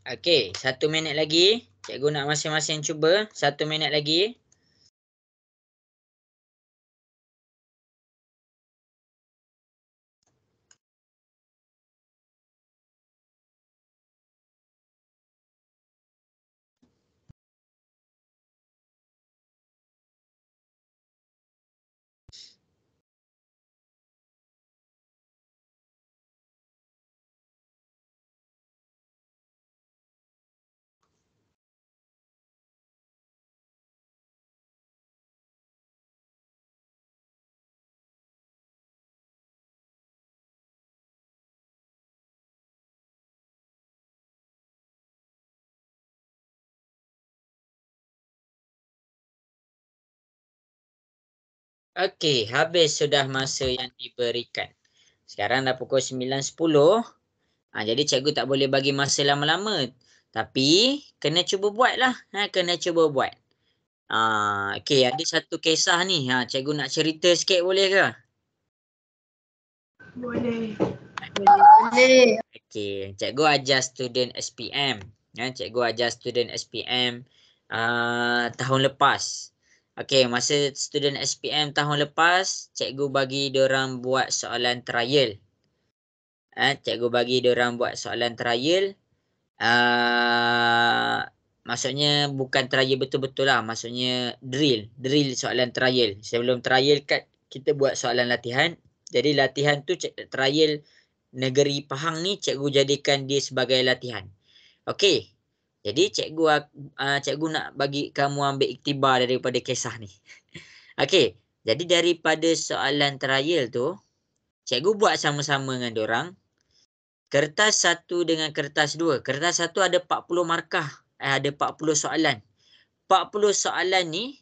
Okey, 1 minit lagi. Cikgu nak masing-masing cuba. 1 minit lagi. Okey, habis sudah masa yang diberikan. Sekarang dah pukul 9.10. Jadi cikgu tak boleh bagi masa lama-lama. Tapi, kena cuba buat lah. Kena cuba buat. Okey, ada satu kisah ni. Cikgu nak cerita sikit boleh ke? Boleh. Boleh. Okey, cikgu ajar student SPM. Cikgu ajar student SPM tahun lepas. Okey, masa student SPM tahun lepas, cikgu bagi diorang buat soalan trial. Cikgu bagi diorang buat soalan trial. Maksudnya bukan trial betul-betul lah. Maksudnya drill soalan trial. Sebelum trial kita buat soalan latihan. Jadi latihan tu trial negeri Pahang ni cikgu jadikan dia sebagai latihan. Okey. Jadi cikgu nak bagi kamu ambil iktibar daripada kisah ni. Okey. Jadi daripada soalan trial tu, cikgu buat sama-sama dengan diorang. Kertas 1 dengan kertas 2. Kertas 1 ada 40 markah. Ada 40 soalan. 40 soalan ni,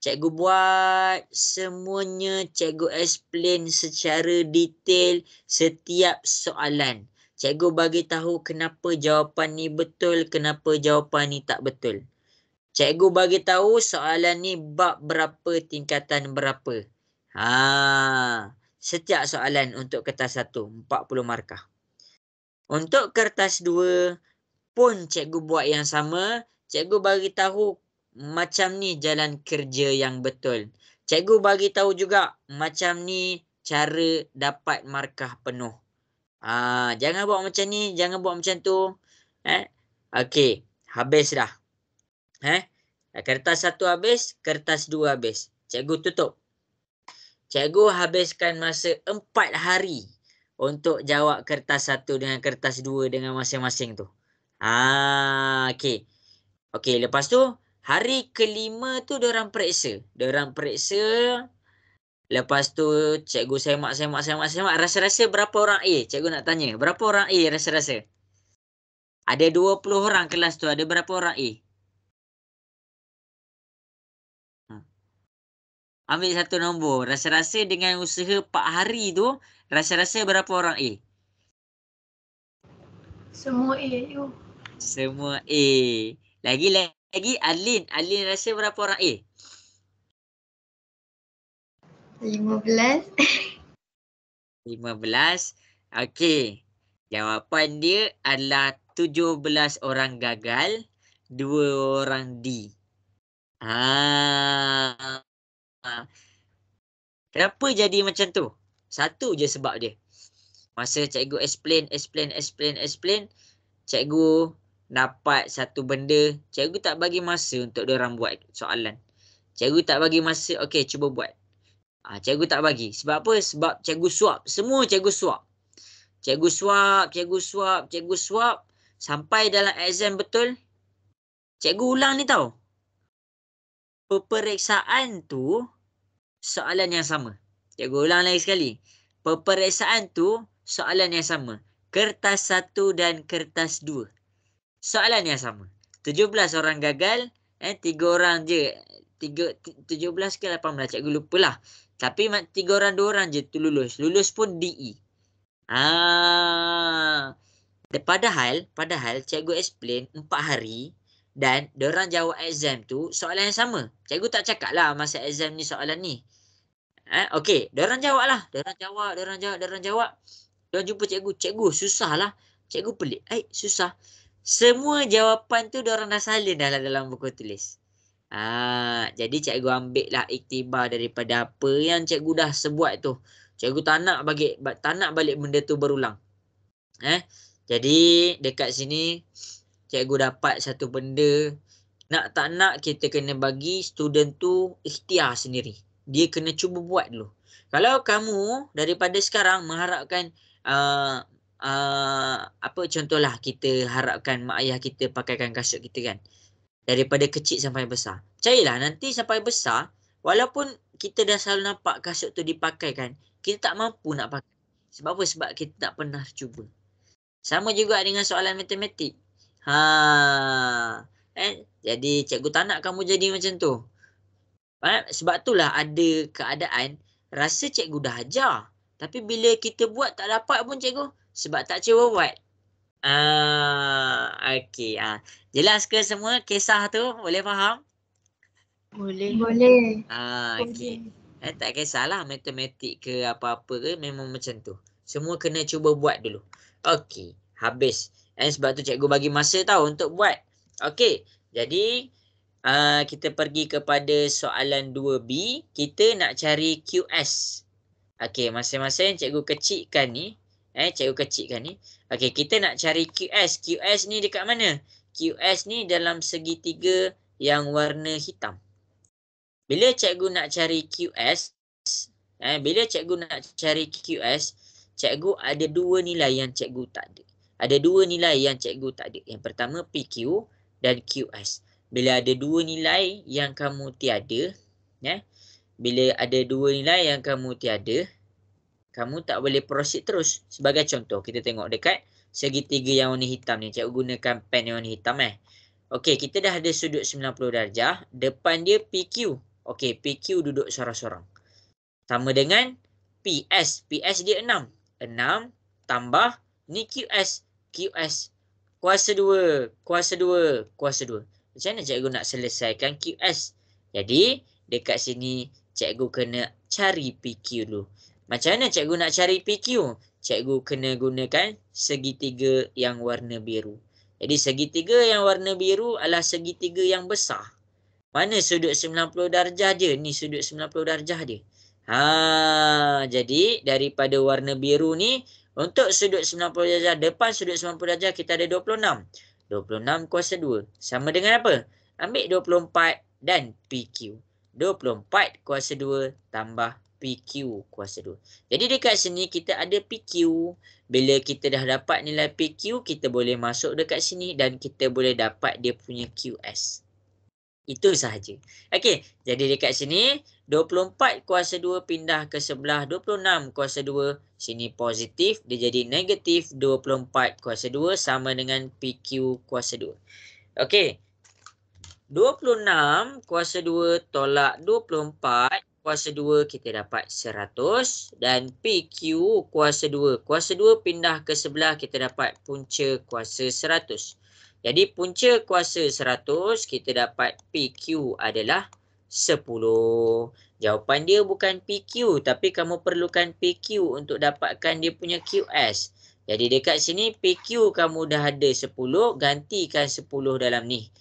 cikgu buat semuanya, cikgu explain secara detail setiap soalan. Cikgu bagi tahu kenapa jawapan ni betul, kenapa jawapan ni tak betul. Cikgu bagi tahu soalan ni bab berapa, tingkatan berapa. Setiap soalan untuk kertas 1, 40 markah. Untuk kertas 2 pun cikgu buat yang sama. Cikgu bagi tahu macam ni jalan kerja yang betul. Cikgu bagi tahu juga macam ni cara dapat markah penuh. Jangan buat macam ni, jangan buat macam tu. Okey, habis dah. Kertas 1 habis, kertas 2 habis. Cikgu tutup. Cikgu habiskan masa 4 hari untuk jawab kertas 1 dengan kertas 2 dengan masing-masing tu. Okey. Okey, lepas tu hari kelima tu diorang periksa. Lepas tu cikgu semak. Rasa-rasa berapa orang A? Cikgu nak tanya. Berapa orang A rasa-rasa? Ada 20 orang kelas tu. Ada berapa orang A? Ambil satu nombor. Rasa-rasa dengan usaha 4 hari tu, rasa-rasa berapa orang A? Semua A tu. Semua A. Lagi Alin. Alin rasa berapa orang A? 15. 15. Okey. Jawapan dia adalah 17 orang gagal, 2 orang D. Kenapa jadi macam tu? Satu je sebab dia. Masa cikgu explain, cikgu dapat satu benda, cikgu tak bagi masa untuk diorang buat soalan. Cikgu tak bagi masa, okey cuba buat. Cikgu tak bagi. Sebab apa? Sebab cikgu suap. Semua cikgu suap. Cikgu suap. Sampai dalam exam betul, cikgu ulang ni tau. Peperiksaan tu soalan yang sama. Cikgu ulang lagi sekali. Peperiksaan tu soalan yang sama. Kertas 1 dan kertas 2. Soalan yang sama. 17 orang gagal, 3 orang je. 17 ke 18, cikgu lupalah. Tapi 3 orang 2 orang je tu lulus. Lulus pun DE. Padahal cikgu explain 4 hari dan diorang jawab exam tu soalan yang sama. Cikgu tak cakap lah masa exam ni soalan ni. Okey, diorang jawab lah. Diorang jawab. Diorang jumpa cikgu. Cikgu, susah lah. Cikgu pelik. Susah. Semua jawapan tu diorang dah salin dalam buku tulis. Jadi cikgu ambil lah iktibar daripada apa yang cikgu dah sebuat tu. Cikgu tak nak balik benda tu berulang. Jadi dekat sini cikgu dapat satu benda. Nak tak nak kita kena bagi student tu ikhtiar sendiri. Dia kena cuba buat dulu. Kalau kamu daripada sekarang mengharapkan contohlah kita harapkan mak ayah kita pakaikan kasut kita kan. Daripada kecil sampai besar. Percayalah nanti sampai besar, walaupun kita dah selalu nampak kasut tu dipakaikan, kita tak mampu nak pakai. Sebab apa? Sebab kita tak pernah cuba. Sama juga dengan soalan matematik. Jadi cikgu tak nak kamu jadi macam tu. Sebab itulah ada keadaan rasa cikgu dah ajar. Tapi bila kita buat tak dapat pun cikgu. Sebab tak cuba buat. Okey. Jelas ke semua kisah tu? Boleh faham? Boleh. Boleh. Okey. Tak kisahlah matematik ke apa-apa ke, memang macam tu. Semua kena cuba buat dulu. Okey. Habis. Sebab tu cikgu bagi masa tau untuk buat. Okey. Jadi kita pergi kepada soalan 2B. Kita nak cari QS. Okey, masing-masing cikgu kecilkan ni. Okey, kita nak cari QS. QS ni dekat mana? QS ni dalam segitiga yang warna hitam. Bila cikgu nak cari QS, cikgu ada 2 nilai yang cikgu tak ada. Yang pertama PQ dan QS. Bila ada 2 nilai yang kamu tiada, kamu tak boleh proceed terus. Sebagai contoh, kita tengok dekat segitiga yang warna hitam ni. Cikgu gunakan pen yang warna hitam. Okey, kita dah ada sudut 90 darjah. Depan dia PQ. Okey, PQ duduk sorang-sorang. Sama dengan PS. PS dia 6. 6 tambah ni QS. Kuasa 2. Macam mana cikgu nak selesaikan QS? Jadi, dekat sini cikgu kena cari PQ dulu. Macam mana cikgu nak cari PQ? Cikgu kena gunakan segitiga yang warna biru. Jadi segitiga yang warna biru adalah segitiga yang besar. Mana sudut 90 darjah dia? Ni sudut 90 darjah dia. Jadi daripada warna biru ni, untuk sudut 90 darjah, depan sudut 90 darjah kita ada 26. 26 kuasa 2. Sama dengan apa? Ambil 24 dan PQ. 24 kuasa 2 tambah PQ kuasa 2. Jadi dekat sini kita ada PQ. Bila kita dah dapat nilai PQ, kita boleh masuk dekat sini dan kita boleh dapat dia punya QS. Itu sahaja. Okey, jadi dekat sini 24 kuasa 2 pindah ke sebelah 26 kuasa 2. Sini positif, dia jadi negatif 24 kuasa 2 sama dengan PQ kuasa 2. Okey. 26 kuasa 2 tolak 24 kuasa 2 kita dapat 100 dan PQ kuasa 2. Kuasa 2 pindah ke sebelah kita dapat punca kuasa 100. Jadi punca kuasa 100 kita dapat PQ adalah 10. Jawapan dia bukan PQ tapi kamu perlukan PQ untuk dapatkan dia punya QS. Jadi dekat sini PQ kamu dah ada 10, gantikan 10 dalam ni.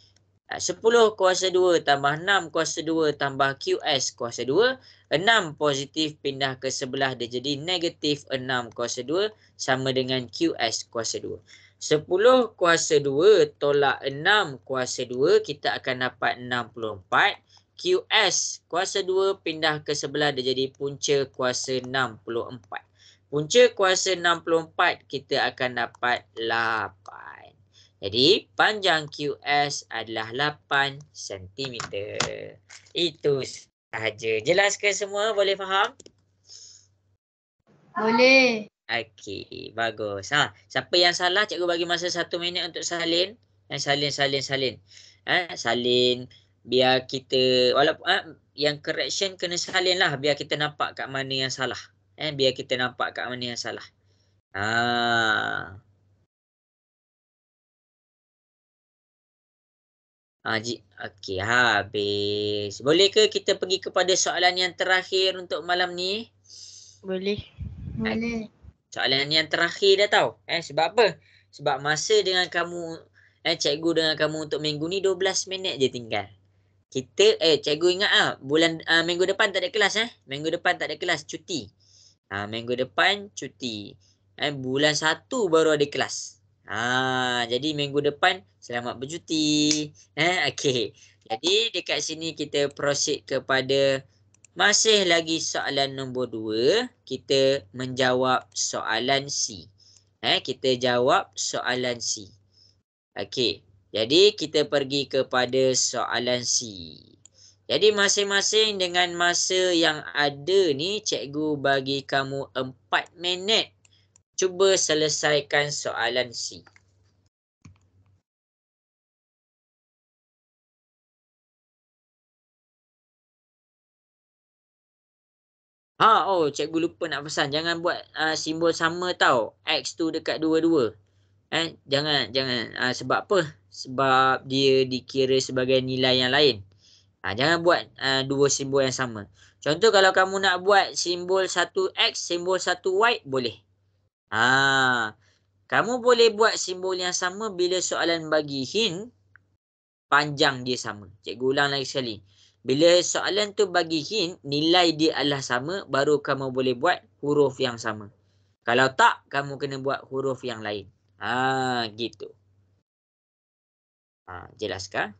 10 kuasa 2 tambah 6 kuasa 2 tambah QS kuasa 2. 6 positif pindah ke sebelah dia jadi negatif 6 kuasa 2 sama dengan QS kuasa 2. 10 kuasa 2 tolak 6 kuasa 2 kita akan dapat 64. QS kuasa 2 pindah ke sebelah dia jadi punca kuasa 64. Punca kuasa 64 kita akan dapat 8. Jadi, panjang QS adalah 8 cm. Itu sahaja. Jelas ke semua? Boleh faham? Boleh. Okey, bagus. Siapa yang salah, cikgu bagi masa 1 minit untuk salin. Salin. Salin. Biar kita, walaupun yang correction kena salin lah. Biar kita nampak kat mana yang salah. Biar kita nampak kat mana yang salah. Okey, habis. Boleh ke kita pergi kepada soalan yang terakhir untuk malam ni? Boleh. Boleh. Soalan yang terakhir dah tau. Sebab apa? Sebab masa dengan kamu, cikgu dengan kamu untuk minggu ni 12 minit je tinggal. Cikgu ingat minggu depan tak ada kelas Minggu depan tak ada kelas, cuti. Minggu depan cuti. Bulan 1 baru ada kelas. Jadi minggu depan selamat bercuti. Okey. Jadi dekat sini kita proceed kepada masih lagi soalan nombor 2. Kita menjawab soalan C. Kita jawab soalan C. Okey. Jadi kita pergi kepada soalan C. Jadi masing-masing dengan masa yang ada ni cikgu bagi kamu 4 minit. Cuba selesaikan soalan C. Cikgu lupa nak pesan. Jangan buat simbol sama tau. X tu dekat dua-dua. Jangan. Sebab apa? Sebab dia dikira sebagai nilai yang lain. Jangan buat dua simbol yang sama. Contoh kalau kamu nak buat simbol 1X, simbol 1Y, boleh. Kamu boleh buat simbol yang sama bila soalan bagi hint, panjang dia sama. Cikgu ulang lagi sekali. Bila soalan tu bagi hint, nilai dia adalah sama, baru kamu boleh buat huruf yang sama. Kalau tak, kamu kena buat huruf yang lain. Gitu. Jelaskah?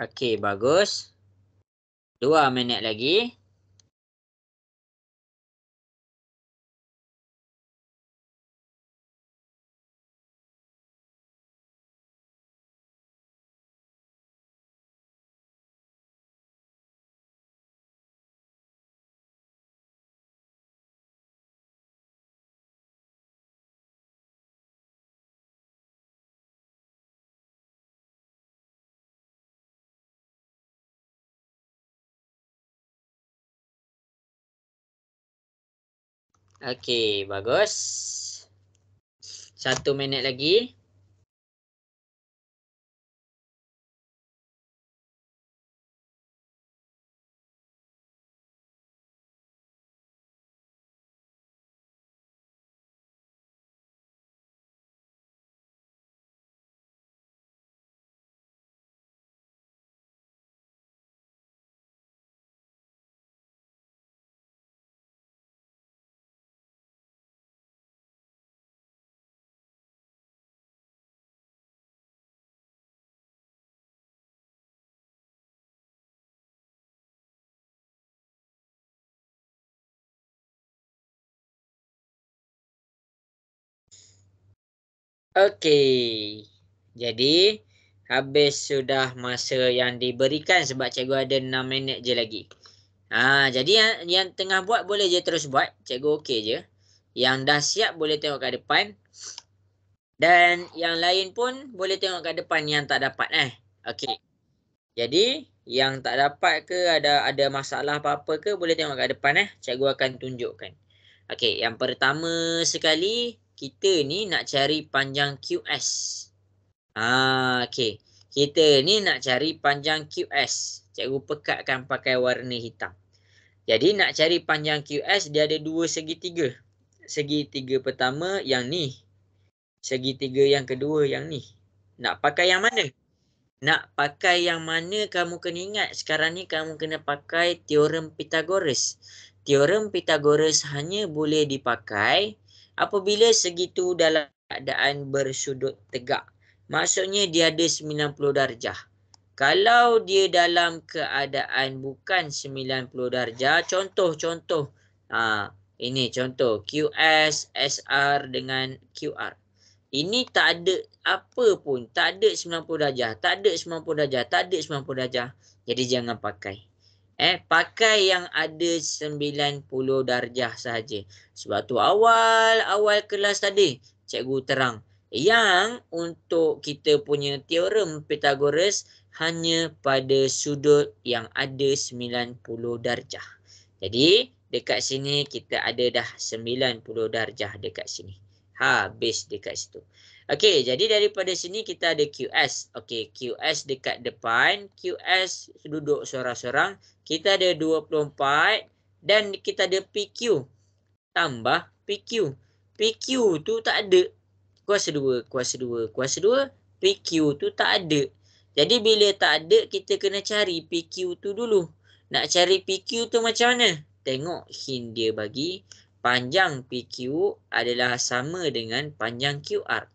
Okey, bagus. 2 minit lagi. Okey, bagus. 1 minit lagi. Okey. Jadi, habis sudah masa yang diberikan sebab cikgu ada 6 minit je lagi. Jadi yang tengah buat boleh je terus buat. Cikgu okey je. Yang dah siap boleh tengok kat depan. Dan yang lain pun boleh tengok kat depan yang tak dapat Okey. Jadi, yang tak dapat ke ada masalah apa-apa ke boleh tengok kat depan Cikgu akan tunjukkan. Okey, yang pertama sekali kita ni nak cari panjang QS. Okey. Kita ni nak cari panjang QS. Cikgu pekatkan pakai warna hitam. Jadi nak cari panjang QS dia ada 2 segitiga. Segitiga pertama yang ni. Segitiga yang kedua yang ni. Nak pakai yang mana? Nak pakai yang mana kamu kena ingat. Sekarang ni kamu kena pakai teorem Pythagoras. Teorem Pythagoras hanya boleh dipakai apabila segitu dalam keadaan bersudut tegak. Maksudnya dia ada 90 darjah. Kalau dia dalam keadaan bukan 90 darjah, contoh. Ini contoh QS, SR dengan QR. Ini tak ada apa pun. Tak ada 90 darjah. Tak ada 90 darjah. Tak ada 90 darjah. Jadi jangan pakai. Pakai yang ada 90 darjah sahaja. Sebab tu awal kelas tadi cikgu terang. Yang untuk kita punya teorem Pythagoras hanya pada sudut yang ada 90 darjah. Jadi dekat sini kita ada dah 90 darjah dekat sini. Habis dekat situ. Okey, jadi daripada sini kita ada QS. Okey, QS dekat depan. QS duduk sorang-sorang. Kita ada 24 dan kita ada PQ. Tambah PQ. PQ tu tak ada. Kuasa 2. PQ tu tak ada. Jadi bila tak ada, kita kena cari PQ tu dulu. Nak cari PQ tu macam mana? Tengok hint dia bagi. Panjang PQ adalah sama dengan panjang QR.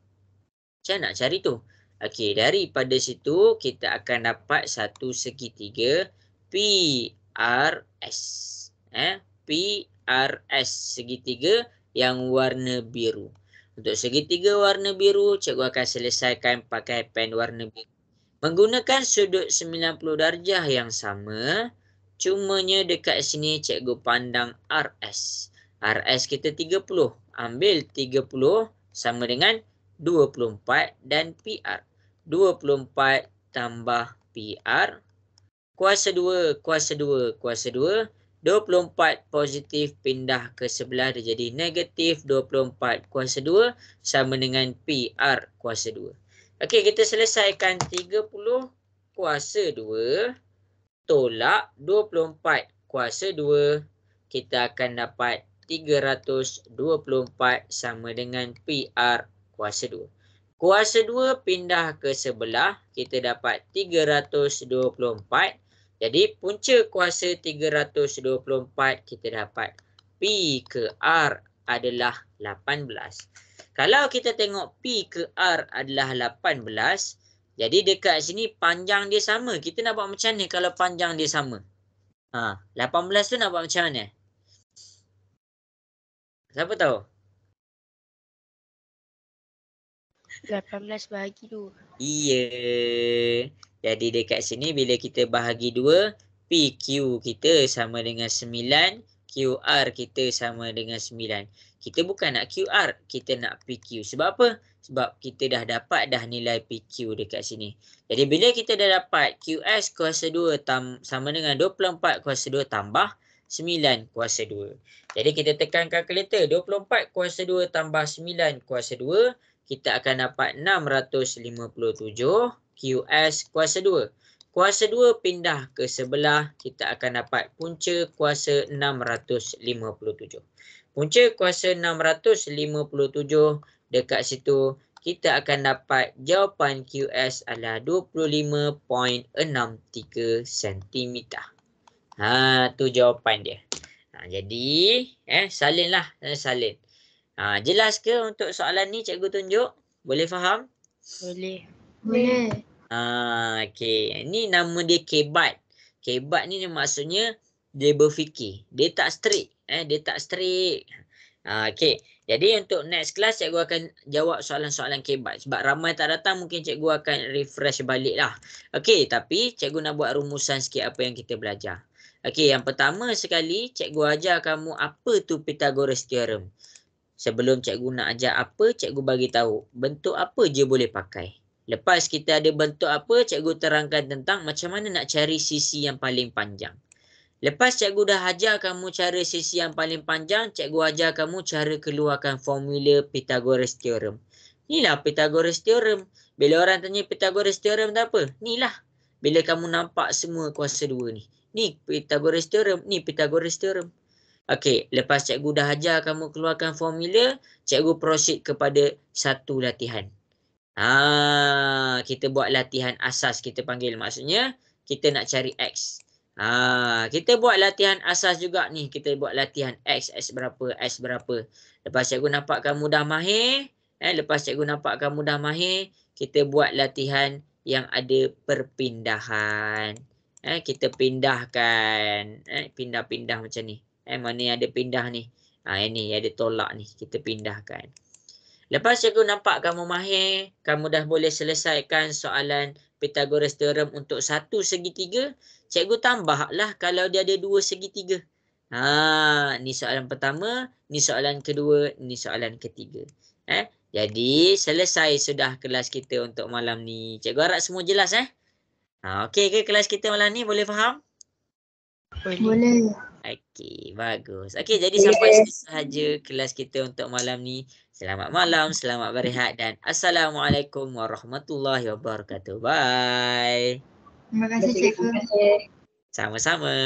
Macam nak cari tu? Okey, daripada situ kita akan dapat satu segitiga PRS. PRS, segitiga yang warna biru. Untuk segitiga warna biru, cikgu akan selesaikan pakai pen warna biru. Menggunakan sudut 90 darjah yang sama, cumanya dekat sini cikgu pandang RS. RS kita 30. Ambil 30 sama dengan 24 dan PR. 24 tambah PR. Kuasa 2. 24 positif pindah ke sebelah dia jadi negatif. 24 kuasa 2 sama dengan PR kuasa 2. Okey, kita selesaikan 30 kuasa 2 tolak 24 kuasa 2. Kita akan dapat 324 sama dengan PR kuasa 2. Kuasa 2 pindah ke sebelah, kita dapat 324. Jadi punca kuasa 324 kita dapat P ke R adalah 18. Kalau kita tengok P ke R adalah 18, Jadi dekat sini panjang dia sama. Kita nak buat macam ni kalau panjang dia sama? 18 tu nak buat macam mana? Siapa tahu? 18 bahagi 2. Iya. Jadi dekat sini bila kita bahagi 2, PQ kita sama dengan 9, QR kita sama dengan 9. Kita bukan nak QR, kita nak PQ. Sebab apa? Sebab kita dah dapat dah nilai PQ dekat sini. Jadi bila kita dah dapat QS kuasa 2 sama dengan 24 kuasa 2 tambah 9 kuasa 2. Jadi kita tekan kalkulator. 24 kuasa 2 tambah 9 kuasa 2. Kita akan dapat 657 QS kuasa 2. Kuasa 2 pindah ke sebelah, kita akan dapat punca kuasa 657. Punca kuasa 657 dekat situ, kita akan dapat jawapan QS adalah 25.63 cm. Tu jawapan dia. Jadi, salinlah, salin. Jelas ke untuk soalan ni cikgu tunjuk? Boleh faham? Boleh. Boleh. Okey. Ni nama dia kebat. Kebat ni maksudnya dia berfikir. Dia tak straight. Dia tak straight. Okey. Jadi untuk next class cikgu akan jawab soalan-soalan kebat. Sebab ramai tak datang mungkin cikgu akan refresh balik lah. Okey. Tapi cikgu nak buat rumusan sikit apa yang kita belajar. Okey. Yang pertama sekali cikgu ajar kamu apa tu Pythagoras theorem. Sebelum cikgu nak ajar apa, cikgu bagi tahu bentuk apa je boleh pakai. Lepas kita ada bentuk apa, cikgu terangkan tentang macam mana nak cari sisi yang paling panjang. Lepas cikgu dah ajar kamu cara sisi yang paling panjang, cikgu ajar kamu cara keluarkan formula Pythagoras theorem. Inilah Pythagoras theorem. Bila orang tanya Pythagoras theorem tu apa? Inilah. Bila kamu nampak semua kuasa 2 ni. Ni Pythagoras theorem, ni Pythagoras theorem. Okey, lepas cikgu dah ajar kamu keluarkan formula, cikgu proceed kepada satu latihan. Kita buat latihan asas kita panggil. Maksudnya, kita nak cari X. Kita buat latihan asas juga ni. Kita buat latihan X berapa, S berapa. Lepas cikgu nampak kamu dah mahir, kita buat latihan yang ada perpindahan. Kita pindahkan. Pindah-pindah macam ni. Mana yang ada pindah ni. Ini ada tolak ni. Kita pindahkan. Lepas cikgu nampak kamu mahir, kamu dah boleh selesaikan soalan Pythagoras theorem untuk satu segitiga, cikgu tambahlah kalau dia ada dua segitiga. Ni soalan pertama, ni soalan kedua, ni soalan ketiga. Jadi selesai sudah kelas kita untuk malam ni. Cikgu harap semua jelas Okey ke kelas kita malam ni? Boleh faham? Boleh. Okey, bagus. Okey, jadi sampai sini sahaja kelas kita untuk malam ni. Selamat malam, selamat berehat dan Assalamualaikum warahmatullahi wabarakatuh. Bye. Terima kasih cikgu. Sama-sama.